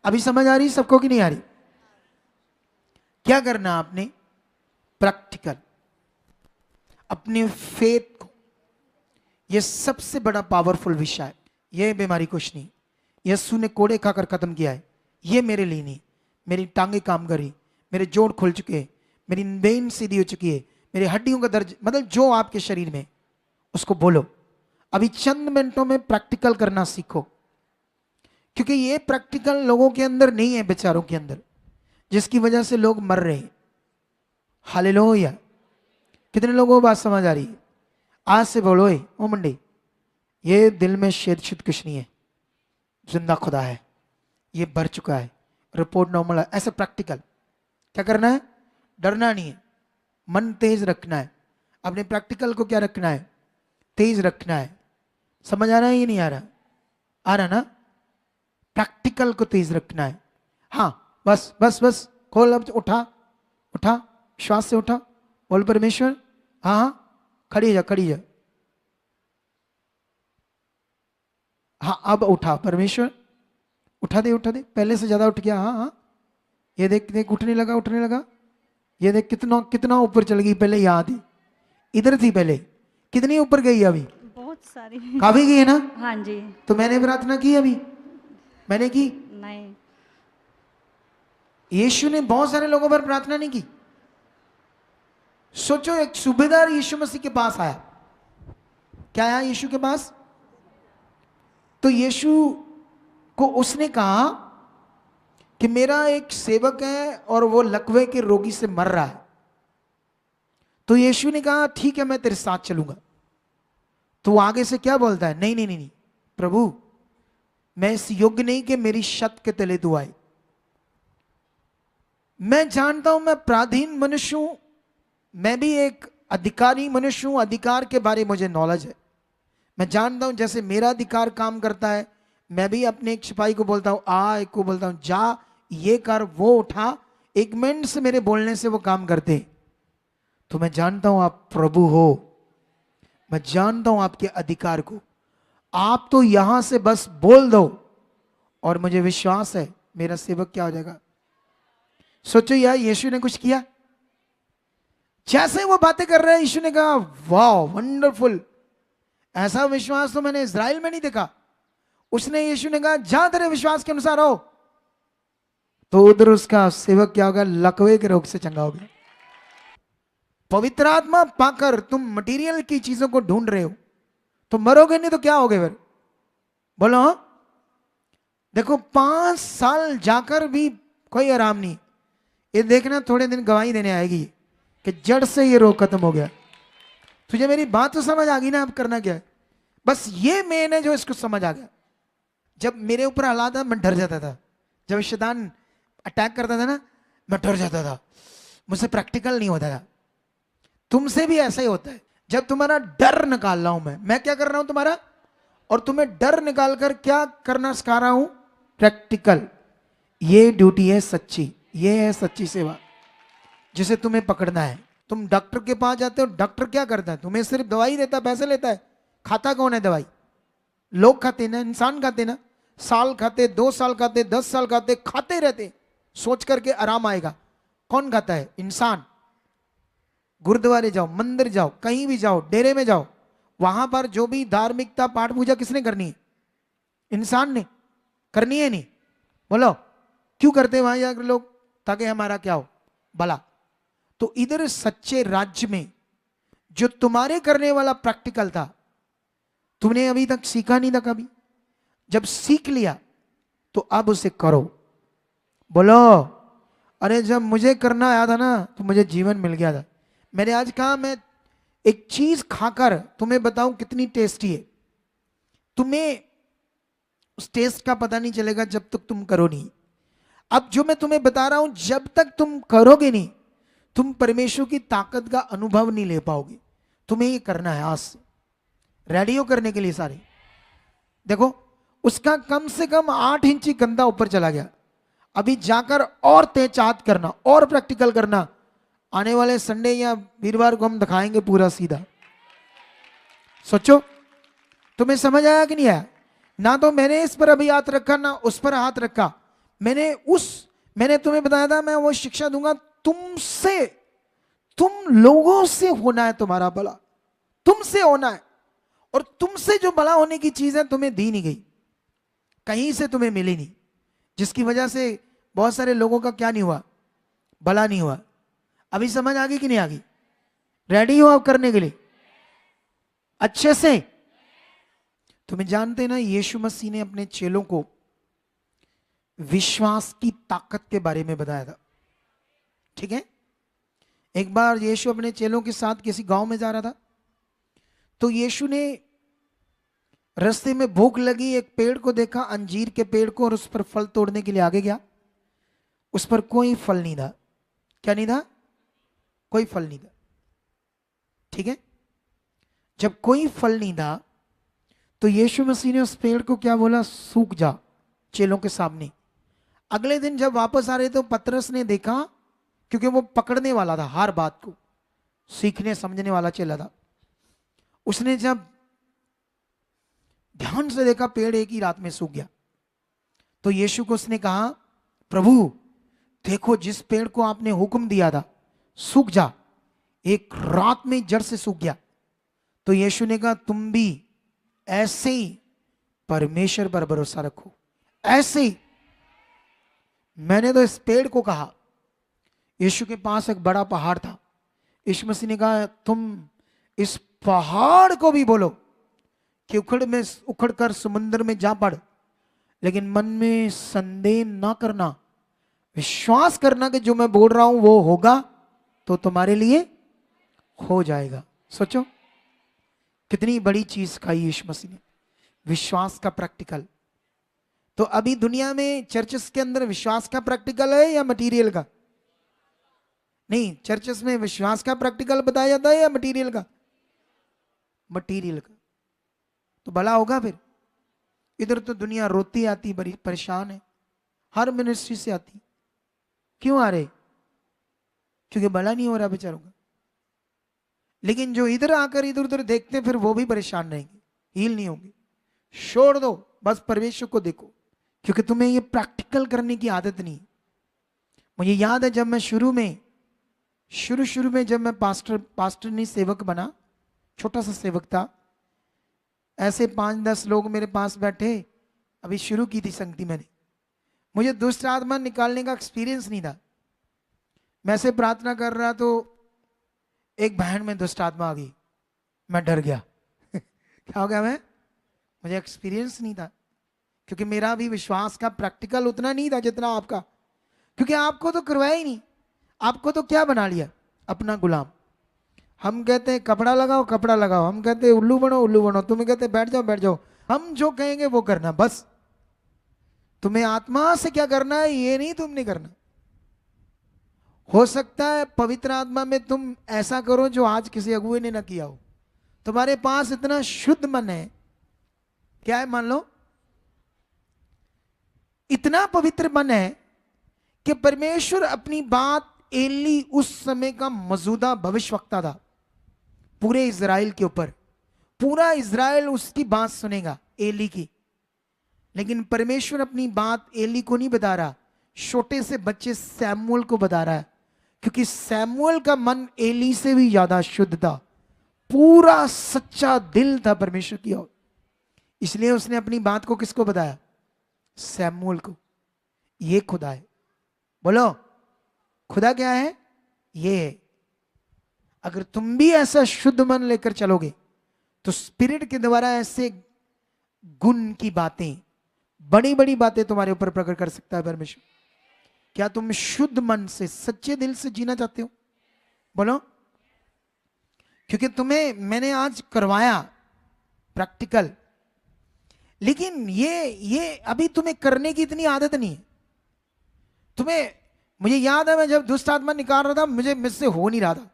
अभी समझ आ रही सबको कि नहीं आ रही? क्या करना आपने? प्रैक्टिकल अपने फेथ को, ये सबसे बड़ा पावरफुल विषय है। ये बीमारी कुछ नहीं, यीशु ने कोड़े खाकर खत्म किया है। ये मेरे लिए नहीं। मेरी टांगे काम करी, मेरे जोड़ खुल चुके हैं, मेरी वेन सीधी हो चुकी है, मेरी हड्डियों का दर्द, मतलब जो आपके शरीर में, उसको बोलो। अभी चंद मिनटों में प्रैक्टिकल करना सीखो, क्योंकि ये प्रैक्टिकल लोगों के अंदर नहीं है, बेचारों के अंदर, जिसकी वजह से लोग मर रहे हैं। हालेलुया। कितने लोगों को बात समझ आ रही है? आज से बोलो, ओ मंडी, ये दिल में शेद शुद्ध कुछ नहीं है, जिंदा खुदा है, ये भर चुका है, रिपोर्ट नॉर्मल है। ऐसे प्रैक्टिकल क्या करना है? डरना नहीं है, मन तेज रखना है। अपने प्रैक्टिकल को क्या रखना है? तेज रखना है। समझ आ रहा है? ये नहीं आ रहा? आ रहा ना? प्रैक्टिकल को तेज रखना है। हाँ बस बस बस, खोल, अब उठा उठा, श्वास से उठा, बोल परमेश्वर। हाँ हाँ, खड़ी जा, खड़ी जा। हाँ अब उठा परमेश्वर, उठा दे, उठा दे, पहले से ज्यादा उठ गया। हाँ हाँ, ये देख देख, उठने लगा, उठने लगा। ये देख कितना कितना ऊपर चल गई। पहले यहाँ थी, इधर थी पहले, कितनी ऊपर गई अभी? बहुत सारी। काफी गई है ना? हाँ जी। तो मैंने प्रार्थना की अभी, मैंने की नहीं। यीशु ने बहुत सारे लोगों पर प्रार्थना नहीं की। सोचो, एक सूबेदार यीशु मसीह के पास आया। क्या आया यीशु के पास? तो यीशु को उसने कहा कि मेरा एक सेवक है और वो लकवे के रोगी से मर रहा है। तो यीशु ने कहा ठीक है, मैं तेरे साथ चलूंगा। तो आगे से क्या बोलता है? नहीं नहीं नहीं, नहीं प्रभु, मैं इस योग्य नहीं कि मेरी छत के तले तू आए, मैं जानता हूं मैं पराधीन मनुष्य हूं, मैं भी एक अधिकारी मनुष्य हूं, अधिकार के बारे में मुझे नॉलेज है। मैं जानता हूं जैसे मेरा अधिकार काम करता है, मैं भी अपने एक सिपाही को बोलता हूं आ, एक को बोलता हूं जा, ये कर, वो उठा, एक मिनट से मेरे बोलने से वो काम करते। तो मैं जानता हूं आप प्रभु हो, मैं जानता हूं आपके अधिकार को। आप तो यहां से बस बोल दो और मुझे विश्वास है मेरा सेवक क्या हो जाएगा। सोचो यार, यीशु ने कुछ किया, जैसे वो बातें कर रहे हैं यीशु ने कहा वाह वंडरफुल, ऐसा विश्वास तो मैंने इज़राइल में नहीं देखा। उसने, यीशु ने कहा जा तेरे विश्वास के अनुसार हो, तो उधर उसका सेवक क्या होगा, लकवे के रोग से चंगा हो गया। पवित्र आत्मा पाकर तुम मटेरियल की चीजों को ढूंढ रहे हो तो मरोगे नहीं तो क्या होगे फिर, बोलो। देखो 5 साल जाकर भी कोई आराम नहीं, ये देखना थोड़े दिन गवाही देने आएगी कि जड़ से ये रोग खत्म हो गया। तुझे मेरी बात तो समझ आ गई ना, अब करना क्या है, बस ये मेन है जो इसको समझ आ गया। जब मेरे ऊपर हालात था मैं डर जाता था, जब शैतान अटैक करता था ना मैं डर जाता था, मुझसे प्रैक्टिकल नहीं होता था। तुमसे भी ऐसा ही होता है, जब तुम्हारा डर निकाल रहा हूं मैं क्या कर रहा हूं तुम्हारा, और तुम्हें डर निकाल कर क्या करना सिखा रहा हूं, प्रैक्टिकल। ये ड्यूटी है सच्ची, ये है सच्ची सेवा जिसे तुम्हें पकड़ना है। तुम डॉक्टर के पास जाते हो, डॉक्टर क्या करता है, तुम्हें सिर्फ दवाई देता है, पैसे लेता है। खाता कौन है दवाई, लोग खाते ना, इंसान खाते ना, साल खाते, 2 साल खाते, 10 साल खाते, खाते रहते सोच करके आराम आएगा। कौन खाता है, इंसान। गुरुद्वारे जाओ, मंदिर जाओ, कहीं भी जाओ, डेरे में जाओ, वहां पर जो भी धार्मिकता पाठ पूजा किसने करनी है, इंसान ने करनी है नहीं, बोलो क्यों करते हैं वहां जाकर लोग, ताकि हमारा क्या हो, भला। तो इधर सच्चे राज्य में जो तुम्हारे करने वाला प्रैक्टिकल था, तुमने अभी तक सीखा नहीं था कभी, जब सीख लिया तो अब उसे करो। बोलो, अरे जब मुझे करना आया था ना तो मुझे जीवन मिल गया था। मैंने आज कहा मैं एक चीज खाकर तुम्हें बताऊं कितनी टेस्टी है, तुम्हें उस टेस्ट का पता नहीं चलेगा जब तक तुम करो नहीं। अब जो मैं तुम्हें बता रहा हूं, जब तक तुम करोगे नहीं तुम परमेश्वर की ताकत का अनुभव नहीं ले पाओगे। तुम्हें ये करना है आज से, रेडी हो करने के लिए सारे। देखो उसका कम से कम 8 इंची गंदा ऊपर चला गया, अभी जाकर और तेजात करना और प्रैक्टिकल करना। आने वाले संडे या वीरवार को हम दिखाएंगे पूरा सीधा। सोचो तुम्हें समझ आया कि नहीं आया। ना तो मैंने इस पर अभी हाथ रखा ना उस पर हाथ रखा, मैंने तुम्हें बताया था मैं वो शिक्षा दूंगा तुमसे, तुम लोगों से होना है तुम्हारा भला, तुमसे होना है। और तुमसे जो भला होने की चीज है तुम्हें दी नहीं गई, कहीं से तुम्हें मिली नहीं, जिसकी वजह से बहुत सारे लोगों का क्या नहीं हुआ, भला नहीं हुआ। अभी समझ आ गई कि नहीं आ गई, रेडी हो आप करने के लिए अच्छे से। तुम्हें जानते ना यीशु मसीह ने अपने चेलों को विश्वास की ताकत के बारे में बताया था, ठीक है। एक बार यीशु अपने चेलों के साथ किसी गांव में जा रहा था, तो यीशु ने रास्ते में भूख लगी, एक पेड़ को देखा, अंजीर के पेड़ को, और उस पर फल तोड़ने के लिए आगे गया। उस पर कोई फल नहीं था। क्या नहीं था, कोई फल नहीं था, ठीक है। जब कोई फल नहीं था तो यीशु मसीह ने उस पेड़ को क्या बोला, सूख जा, चेलों के सामने। अगले दिन जब वापस आ रहे तो पतरस ने देखा, क्योंकि वो पकड़ने वाला था हर बात को, सीखने समझने वाला चेला था। उसने जब ध्यान से देखा पेड़ एक ही रात में सूख गया, तो यीशु को उसने कहा, प्रभु देखो जिस पेड़ को आपने हुक्म दिया था सूख जा, एक रात में जड़ से सूख गया। तो यीशु ने कहा तुम भी ऐसे ही परमेश्वर पर भरोसा रखो, ऐसे ही। मैंने तो इस पेड़ को कहा, यीशु के पास एक बड़ा पहाड़ था, यीशु मसीह ने कहा तुम इस पहाड़ को भी बोलो कि उखड़ कर समुद्र में जा पड़, लेकिन मन में संदेह ना करना, विश्वास करना कि जो मैं बोल रहा हूं वो होगा तो तुम्हारे लिए हो जाएगा। सोचो कितनी बड़ी चीज सिखाई यीशु मसीह ने, विश्वास का प्रैक्टिकल। तो अभी दुनिया में चर्चेस के अंदर विश्वास का प्रैक्टिकल है या मटेरियल का, नहीं, चर्चेस में विश्वास का प्रैक्टिकल बताया जाता है या मटेरियल का? मटेरियल का। तो भला होगा फिर? इधर तो दुनिया रोती आती, बड़ी परेशान है, हर मिनिस्ट्री से आती। क्यों आ रहे? क्योंकि भला नहीं हो रहा बेचारों का। लेकिन जो इधर आकर इधर उधर देखते फिर वो भी परेशान रहेंगे, हील नहीं होंगे। छोड़ दो, बस परमेश्वर को देखो, क्योंकि तुम्हें ये प्रैक्टिकल करने की आदत नहीं। मुझे याद है जब मैं शुरू में जब मैं पास्टर नहीं सेवक बना, छोटा सा सेवक था, ऐसे 5-10 लोग मेरे पास बैठे, अभी शुरू की थी संगति मैंने। मुझे दुष्ट आत्मा निकालने का एक्सपीरियंस नहीं था। मैं ऐसे प्रार्थना कर रहा तो एक बहन में दुष्ट आत्मा आ गई, मैं डर गया। क्या हो गया? मुझे एक्सपीरियंस नहीं था, क्योंकि मेरा भी विश्वास का प्रैक्टिकल उतना नहीं था जितना आपका। क्योंकि आपको तो करवाया ही नहीं, आपको तो क्या बना लिया? अपना गुलाम। हम कहते हैं कपड़ा लगाओ कपड़ा लगाओ, हम कहते हैं उल्लू बनो, तुम्हें कहते हैं बैठ जाओ। हम जो कहेंगे वो करना, बस। तुम्हें आत्मा से क्या करना है ये नहीं तुमने करना। हो सकता है पवित्र आत्मा में तुम ऐसा करो जो आज किसी अगुए ने ना किया हो। तुम्हारे पास इतना शुद्ध मन है, क्या है मान लो, इतना पवित्र मन है कि परमेश्वर अपनी बात, एली उस समय का मौजूदा भविष्यवक्ता था पूरे इज़राइल के ऊपर, पूरा इज़राइल उसकी बात सुनेगा, एली की। लेकिन परमेश्वर अपनी बात एली को नहीं बता रहा, छोटे से बच्चे सैमुअल को बता रहा है, क्योंकि सैमुअल का मन एली से भी ज्यादा शुद्ध था, पूरा सच्चा दिल था परमेश्वर की ओर। इसलिए उसने अपनी बात को किसको बताया? सैमुअल को। ये खुदा है। बोलो, खुदा क्या है? ये है। अगर तुम भी ऐसा शुद्ध मन लेकर चलोगे तो स्पिरिट के द्वारा ऐसे गुण की बातें, बड़ी बड़ी बातें तुम्हारे ऊपर प्रकट कर सकता है परमेश्वर। क्या तुम शुद्ध मन से, सच्चे दिल से जीना चाहते हो? बोलो। क्योंकि तुम्हें मैंने आज करवाया प्रैक्टिकल, लेकिन ये अभी तुम्हें करने की इतनी आदत नहीं है तुम्हें। मुझे याद है मैं जब दुष्ट आत्मा निकाल रहा था, मुझसे हो नहीं रहा था,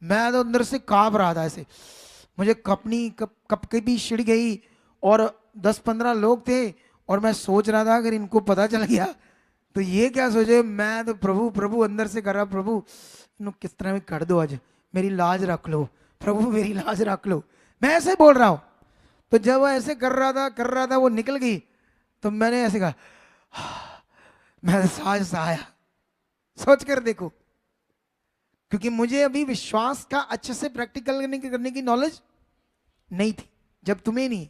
मैं तो अंदर से कांप रहा था ऐसे। मुझे कप की भी छिड़ गई, और 10-15 लोग थे, और मैं सोच रहा था अगर इनको पता चल गया तो ये क्या सोचे। मैं तो प्रभु अंदर से कर रहा, प्रभु इनको किस तरह भी कर दो, आज मेरी लाज रख लो प्रभु, मेरी लाज रख लो। मैं ऐसे बोल रहा हूं। तो जब वो ऐसे कर रहा था वो निकल गई, तो मैंने ऐसे कहा, मैं साज आया। सोच कर देखो, क्योंकि मुझे अभी विश्वास का अच्छे से प्रैक्टिकल करने की नॉलेज नहीं थी। जब तुम्हें नहीं,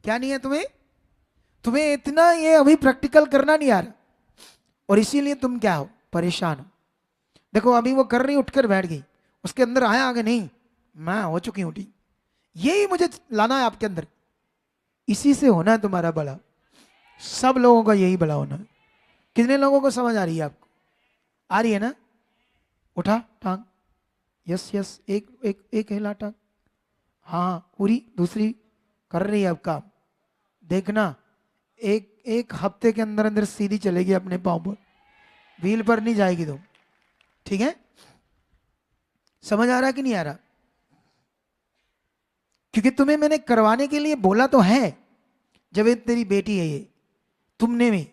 क्या नहीं है तुम्हें इतना ये अभी प्रैक्टिकल करना नहीं आ रहा, और इसीलिए तुम क्या हो? परेशान हो। देखो अभी वो कर रही, उठकर बैठ गई, उसके अंदर आया आगे नहीं, मैं हो चुकी हूं ठीक। यही मुझे लाना है आपके अंदर, इसी से होना है तुम्हारा भला। सब लोगों का यही भला होना है। कितने लोगों को समझ आ रही है? आपको आ रही है ना? उठा टांग, यस, एक हिला टांग, हाँ पूरी, दूसरी कर रही है अब काम। देखना एक हफ्ते के अंदर अंदर सीधी चलेगी अपने पांव पर, व्हील पर नहीं जाएगी तुम। ठीक है? समझ आ रहा कि नहीं आ रहा? क्योंकि तुम्हें मैंने करवाने के लिए बोला तो है। जब तेरी बेटी है, ये तुमने में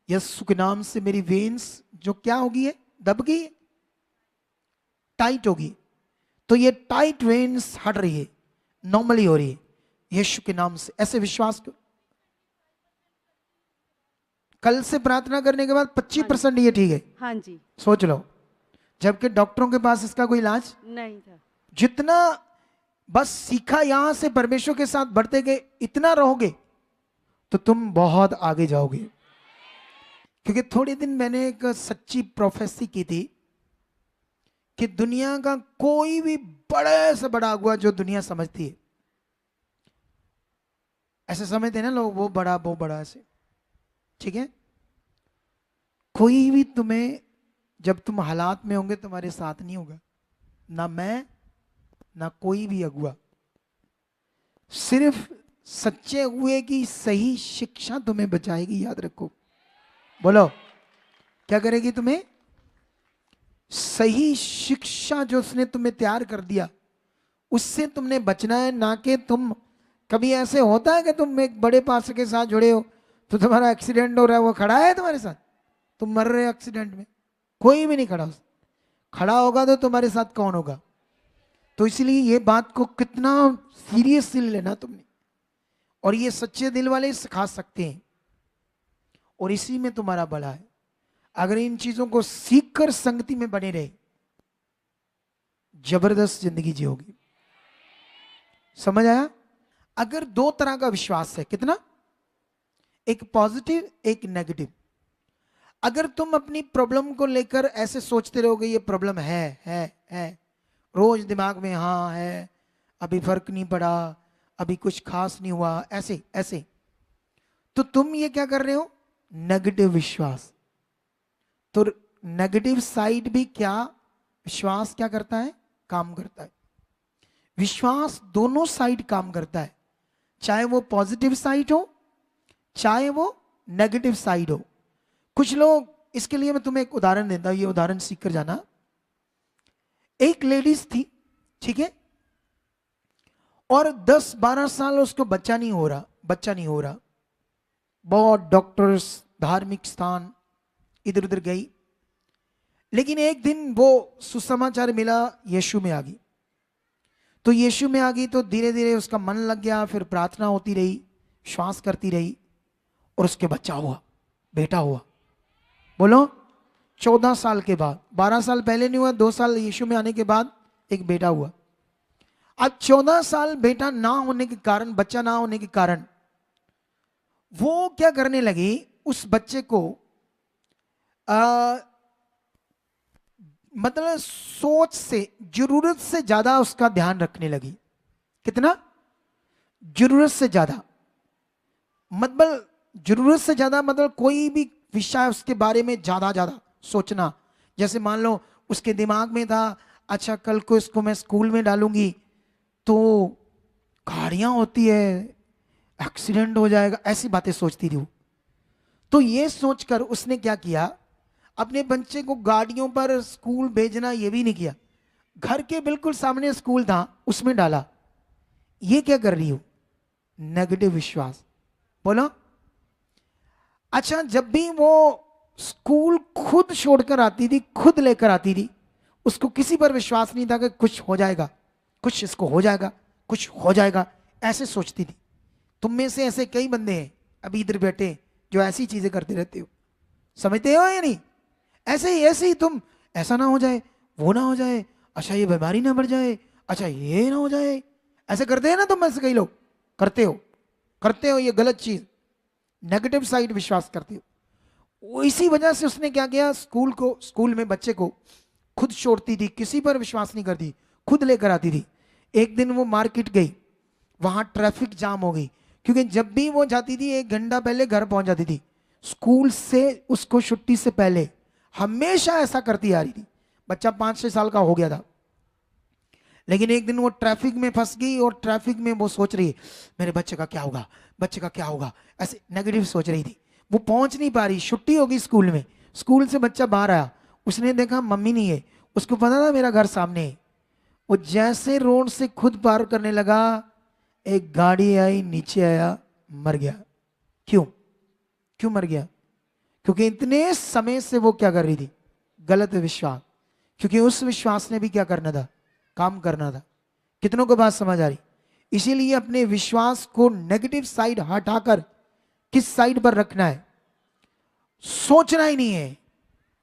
यीशु के नाम से मेरी वेन्स जो क्या होगी है, दब गई है, टाइट होगी, तो ये टाइट वेन्स हट रही है, नॉर्मली हो रही है यीशु के नाम से। ऐसे विश्वास करो। कल से प्रार्थना करने के बाद 25% ये ठीक है। हाँ जी। सोच लो, जबकि डॉक्टरों के पास इसका कोई इलाज नहीं था। जितना बस सीखा यहां से परमेश्वर के साथ बढ़ते गए, इतना रहोगे तो तुम बहुत आगे जाओगे। क्योंकि थोड़े दिन मैंने एक सच्ची प्रोफेसी की थी कि दुनिया का कोई भी बड़े से बड़ा अगुआ जो दुनिया समझती है, ऐसे समझते हैं ना लोग, वो बड़ा ऐसे, ठीक है? कोई भी तुम्हें, जब तुम हालात में होंगे, तुम्हारे साथ नहीं होगा, ना मैं ना कोई भी अगुआ। सिर्फ सच्चे अगुए की सही शिक्षा तुम्हें बचाएगी, याद रखो। बोलो, क्या करेगी तुम्हें? सही शिक्षा जो उसने तुम्हें तैयार कर दिया उससे तुमने बचना है, ना कि तुम कभी ऐसे होता है कि तुम एक बड़े पास्टर के साथ जुड़े हो तो तुम्हारा एक्सीडेंट हो रहा है, वो खड़ा है तुम्हारे साथ, तुम मर रहे हो एक्सीडेंट में, कोई भी नहीं खड़ा, खड़ा होगा तो तुम्हारे साथ कौन होगा। तो इसलिए ये बात को कितना सीरियसली लेना तुमने, और ये सच्चे दिल वाले सिखा सकते हैं और इसी में तुम्हारा बड़ा है। अगर इन चीजों को सीखकर संगति में बने रहे, जबरदस्त जिंदगी जियोगी। समझ आया? अगर दो तरह का विश्वास है, कितना, एक पॉजिटिव एक नेगेटिव। अगर तुम अपनी प्रॉब्लम को लेकर ऐसे सोचते रहोगे ये प्रॉब्लम है रोज दिमाग में, हाँ है, अभी फर्क नहीं पड़ा, अभी कुछ खास नहीं हुआ, ऐसे ऐसे, तो तुम ये क्या कर रहे हो, नेगेटिव विश्वास। तो नेगेटिव साइड भी क्या, विश्वास क्या करता है, काम करता है। विश्वास दोनों साइड काम करता है, चाहे वो पॉजिटिव साइड हो चाहे वो नेगेटिव साइड हो। कुछ लोग, इसके लिए मैं तुम्हें एक उदाहरण देता हूं, ये उदाहरण सीख कर जाना। एक लेडीज थी, ठीक है, और 10-12 साल उसको बच्चा नहीं हो रहा, बहुत डॉक्टर्स, धार्मिक स्थान इधर उधर गई, लेकिन एक दिन वो सुसमाचार मिला, यीशु में आ गई। तो यीशु में आ गई तो धीरे धीरे उसका मन लग गया, फिर प्रार्थना होती रही, श्वास करती रही, और उसके बच्चा हुआ, बेटा हुआ। बोलो, 14 साल के बाद, 12 साल पहले नहीं हुआ, 2 साल यीशु में आने के बाद एक बेटा हुआ। अब 14 साल बेटा ना होने के कारण, बच्चा ना होने के कारण, वो क्या करने लगी, उस बच्चे को मतलब सोच से, जरूरत से ज्यादा उसका ध्यान रखने लगी। कितना, जरूरत से ज्यादा, मतलब जरूरत से ज्यादा, मतलब कोई भी विषय उसके बारे में ज्यादा सोचना। जैसे मान लो उसके दिमाग में था, अच्छा कल को इसको मैं स्कूल में डालूंगी तो गाड़ियां होती है, एक्सीडेंट हो जाएगा, ऐसी बातें सोचती थी वो। तो ये सोचकर उसने क्या किया, अपने बच्चे को गाड़ियों पर स्कूल भेजना ये भी नहीं किया, घर के बिल्कुल सामने स्कूल था उसमें डाला। ये क्या कर रही हो, नेगेटिव विश्वास। बोलो, अच्छा जब भी वो स्कूल खुद छोड़कर आती थी, खुद लेकर आती थी, उसको किसी पर विश्वास नहीं था कि कुछ हो जाएगा, कुछ इसको हो जाएगा, कुछ हो जाएगा, ऐसे सोचती थी। तुम में से ऐसे कई बंदे हैं अभी इधर बैठे जो ऐसी चीजें करते रहते हो, समझते हो या नहीं? ऐसे ही तुम, ऐसा ना हो जाए, वो ना हो जाए, अच्छा ये बीमारी ना बढ़ जाए, अच्छा ये ना हो जाए, ऐसे करते हैं ना तुम, ऐसे कई लोग करते हो ये गलत चीज, नेगेटिव साइड विश्वास करते हो। इसी वजह से उसने क्या किया, स्कूल में बच्चे को खुद छोड़ती थी, किसी पर विश्वास नहीं करती, खुद लेकर आती थी। एक दिन वो मार्केट गई, वहां ट्रैफिक जाम हो गई, क्योंकि जब भी वो जाती थी 1 घंटा पहले घर पहुंच जाती थी, स्कूल से उसको छुट्टी से पहले हमेशा ऐसा करती आ रही थी। बच्चा 5-6 साल का हो गया था, लेकिन एक दिन वो ट्रैफिक में फंस गई, और ट्रैफिक में वो सोच रही है मेरे बच्चे का क्या होगा, ऐसे नेगेटिव सोच रही थी। वो पहुंच नहीं पा रही, छुट्टी होगी स्कूल में, स्कूल से बच्चा बाहर आया, उसने देखा मम्मी नहीं है, उसको पता था मेरा घर सामने है। वो जैसे रोड से खुद पार करने लगा, एक गाड़ी आई, नीचे आया, मर गया। क्यों मर गया? क्योंकि इतने समय से वो क्या कर रही थी, गलत विश्वास। क्योंकि उस विश्वास ने भी क्या करना था, काम करना था। कितनों को बात समझ आ रही? इसीलिए अपने विश्वास को नेगेटिव साइड हटाकर किस साइड पर रखना है, सोचना ही नहीं है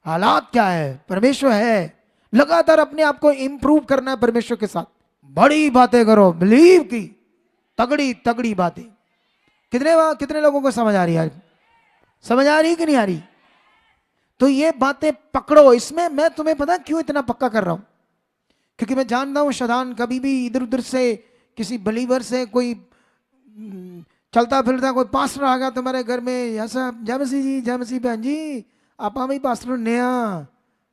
हालात क्या है, परमेश्वर है, लगातार अपने आप को इंप्रूव करना है परमेश्वर के साथ। बड़ी बातें करो, बिलीव की, तगड़ी बातें। कितने लोगों को समझ आ रही है? समझ आ रही कि नहीं आ रही? तो ये बातें पकड़ो। इसमें मैं तुम्हें पता क्यों इतना पक्का कर रहा हूं, क्योंकि मैं जानता हूं शैतान कभी भी इधर उधर से किसी बिलीवर से, कोई चलता फिरता कोई पास्टर आ गया तुम्हारे घर में, ऐसा जय मसीह जी, जय मसीह बहन जी, आप भी पास्टर नया,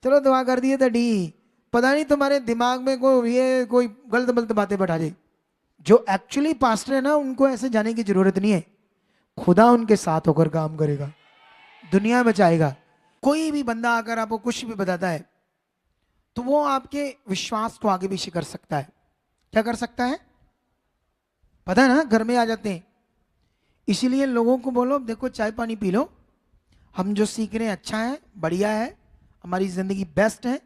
चलो दुआ कर दिए तड़ी, पता नहीं तुम्हारे दिमाग में कोई गलत बातें बैठा दे। जो एक्चुअली पास्टर है ना, उनको ऐसे जाने की जरूरत नहीं है, खुदा उनके साथ होकर काम करेगा, दुनिया बचाएगा। कोई भी बंदा अगर आपको कुछ भी बताता है, तो वो आपके विश्वास को आगे पीछे कर सकता है। क्या कर सकता है? पता है ना, घर में आ जाते हैं। इसीलिए लोगों को बोलो देखो चाय पानी पी लो, हम जो सीख रहे हैं अच्छा है, बढ़िया है, हमारी जिंदगी बेस्ट है,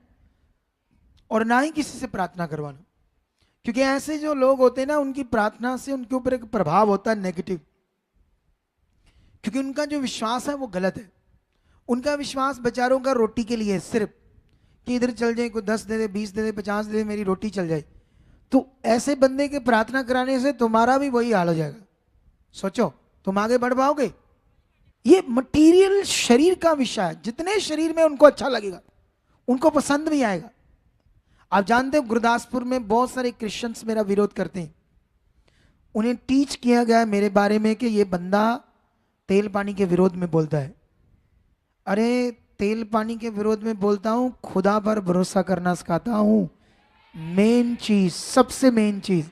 और ना ही किसी से प्रार्थना करवाना। क्योंकि ऐसे जो लोग होते हैं ना, उनकी प्रार्थना से उनके ऊपर एक प्रभाव होता है नेगेटिव, क्योंकि उनका जो विश्वास है वो गलत है। उनका विश्वास बेचारों का रोटी के लिए है, सिर्फ कि इधर चल जाए, कोई 10 दे दे, 20 दे दे, 50 दे दे, मेरी रोटी चल जाए। तो ऐसे बंदे के प्रार्थना कराने से तुम्हारा भी वही हाल हो जाएगा। सोचो तुम आगे बढ़ पाओगे? ये मटेरियल शरीर का विषय है, जितने शरीर में उनको अच्छा लगेगा, उनको पसंद भी आएगा। आप जानते हो गुरदासपुर में बहुत सारे क्रिश्चियंस मेरा विरोध करते हैं। उन्हें टीच किया गया है मेरे बारे में कि ये बंदा तेल पानी के विरोध में बोलता है। अरे तेल पानी के विरोध में बोलता हूं, खुदा पर भरोसा करना सिखाता हूं। मेन चीज, सबसे मेन चीज।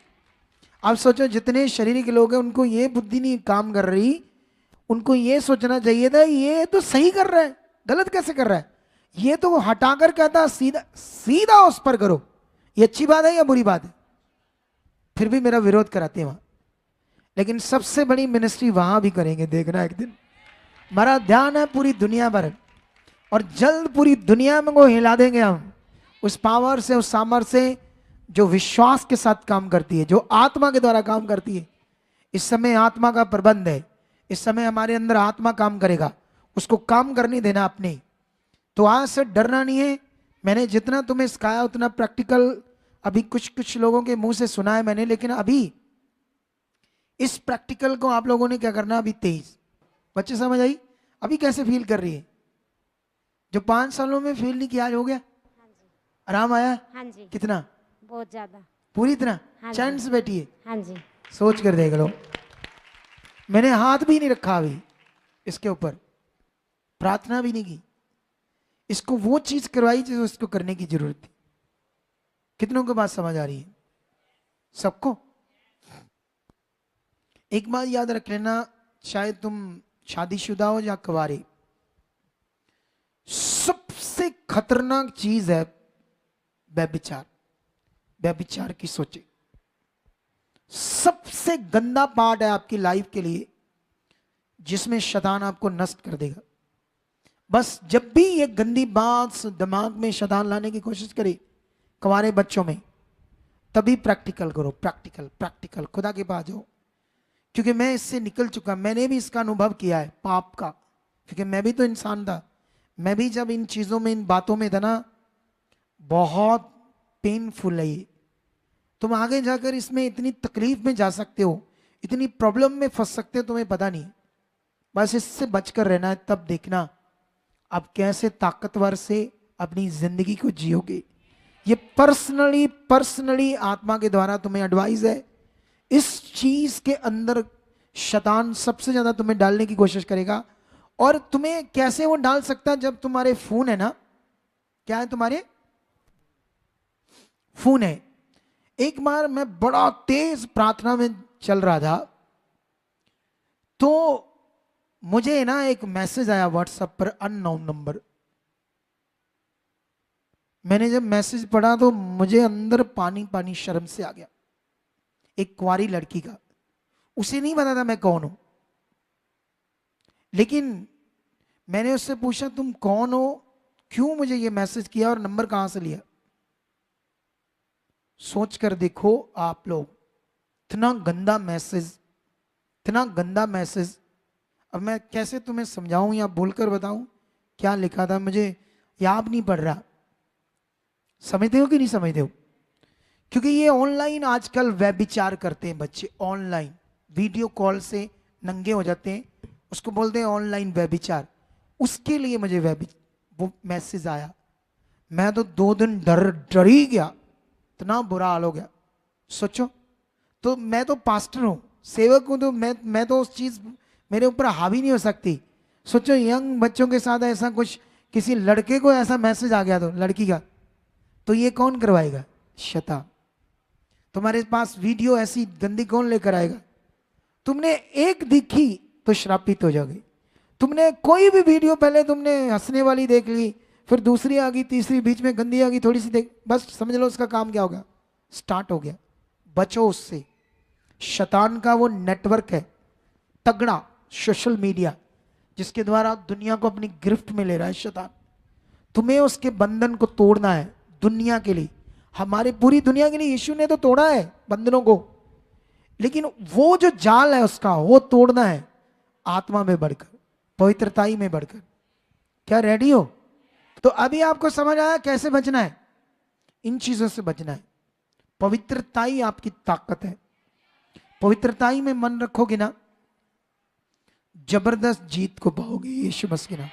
आप सोचो जितने शरीर के लोग हैं उनको ये बुद्धि नहीं काम कर रही, उनको ये सोचना चाहिए था ये तो सही कर रहा है, गलत कैसे कर रहा है। ये तो हटाकर कहता सीधा सीधा उस पर करो। ये अच्छी बात है या बुरी बात है? फिर भी मेरा विरोध कराते हैं वहां। लेकिन सबसे बड़ी मिनिस्ट्री वहां भी करेंगे, देखना एक दिन। हमारा ध्यान है पूरी दुनिया पर, और जल्द पूरी दुनिया में को हिला देंगे हम उस पावर से, उस सामर्थ्य से जो विश्वास के साथ काम करती है, जो आत्मा के द्वारा काम करती है। इस समय आत्मा का प्रबंध है, इस समय हमारे अंदर आत्मा काम करेगा, उसको काम करने देना अपने। तो आज से डरना नहीं है। मैंने जितना तुम्हें सिखाया उतना प्रैक्टिकल अभी कुछ कुछ लोगों के मुंह से सुना है मैंने, लेकिन अभी इस प्रैक्टिकल को आप लोगों ने क्या करना, अभी 23 बच्चे समझ आई? अभी कैसे फील कर रही है? जो 5 सालों में फील नहीं किया, आज हो गया? आराम आया? हाँ जी, कितना? बहुत ज्यादा। पूरी तरह हाँ चैन जी। से बैठी है? हाँ जी। सोच कर देख लो, मैंने हाथ भी नहीं रखा अभी इसके ऊपर, प्रार्थना भी नहीं की। इसको वो चीज करवाई जो इसको करने की जरूरत थी। कितनों को बात समझ आ रही है? सबको? एक बात याद रख लेना, शायद तुम शादीशुदा हो या कुंवारे, सबसे खतरनाक चीज है व्यभिचार। व्यभिचार की सोचे सबसे गंदा पार्ट है आपकी लाइफ के लिए, जिसमें शैतान आपको नष्ट कर देगा। बस जब भी ये गंदी बात दिमाग में शैतान लाने की कोशिश करे कुंवारे बच्चों में, तभी प्रैक्टिकल करो। प्रैक्टिकल प्रैक्टिकल खुदा के पास जाओ, क्योंकि मैं इससे निकल चुका, मैंने भी इसका अनुभव किया है पाप का, क्योंकि मैं भी तो इंसान था। मैं भी जब इन चीजों में, इन बातों में था ना, बहुत पेनफुल है ये। तुम आगे जाकर इसमें इतनी तकलीफ में जा सकते हो, इतनी प्रॉब्लम में फंस सकते हो, तुम्हें पता नहीं। बस इससे बचकर रहना है, तब देखना आप कैसे ताकतवर से अपनी जिंदगी को जियोगे। ये पर्सनली आत्मा के द्वारा तुम्हें एडवाइस है। इस चीज के अंदर शैतान सबसे ज्यादा तुम्हें डालने की कोशिश करेगा। और तुम्हें कैसे वो डाल सकता है? जब तुम्हारे फोन है ना, क्या है तुम्हारे फोन है। एक बार मैं बड़ा तेज प्रार्थना में चल रहा था, तो मुझे ना एक मैसेज आया व्हाट्सएप पर, अननोन नंबर। मैंने जब मैसेज पढ़ा तो मुझे अंदर पानी पानी शर्म से आ गया। एक कुंवारी लड़की का, उसे नहीं पता था मैं कौन हूं, लेकिन मैंने उससे पूछा तुम कौन हो, क्यों मुझे ये मैसेज किया और नंबर कहां से लिया। सोच कर देखो आप लोग, इतना गंदा मैसेज, इतना गंदा मैसेज। अब मैं कैसे तुम्हें समझाऊं या बोलकर बताऊं क्या लिखा था, मुझे याद नहीं पड़ रहा। समझते हो कि नहीं समझते हो? क्योंकि ये ऑनलाइन आजकल व्यभिचार करते हैं बच्चे, ऑनलाइन वीडियो कॉल से नंगे हो जाते हैं, उसको बोलते हैं ऑनलाइन व्यभिचार। उसके लिए मुझे वो मैसेज आया। मैं तो 2 दिन डर ही गया, इतना बुरा हाल हो गया। सोचो, तो मैं तो पास्टर हूं, सेवक हूं, तो मैं तो उस चीज मेरे ऊपर हावी नहीं हो सकती। सोचो यंग बच्चों के साथ ऐसा कुछ, किसी लड़के को ऐसा मैसेज आ गया तो, लड़की का, तो ये कौन करवाएगा? शैतान। तुम्हारे पास वीडियो ऐसी गंदी कौन लेकर आएगा? तुमने एक देखी तो श्रापित हो जाओगे। तुमने कोई भी वीडियो पहले तुमने हंसने वाली देख ली, फिर दूसरी आ गई, तीसरी, बीच में गंदी आ गई, थोड़ी सी देख, बस समझ लो उसका काम क्या होगा, स्टार्ट हो गया। बचो उससे। शैतान का वो नेटवर्क है तगड़ा, सोशल मीडिया, जिसके द्वारा दुनिया को अपनी गिरफ्त में ले रहा है शैतान। तुम्हें उसके बंधन को तोड़ना है दुनिया के लिए, हमारी पूरी दुनिया के लिए। यीशु ने तो तोड़ा है बंधनों को, लेकिन वो जो जाल है उसका, वो तोड़ना है आत्मा में बढ़कर, पवित्रताई में बढ़कर। क्या रेडी हो? तो अभी आपको समझ आया कैसे बचना है? इन चीजों से बचना है। पवित्रताई आपकी ताकत है। पवित्रताई में मन रखोगे ना, जबरदस्त जीत को पाओगे यीशु मसीह के नाम।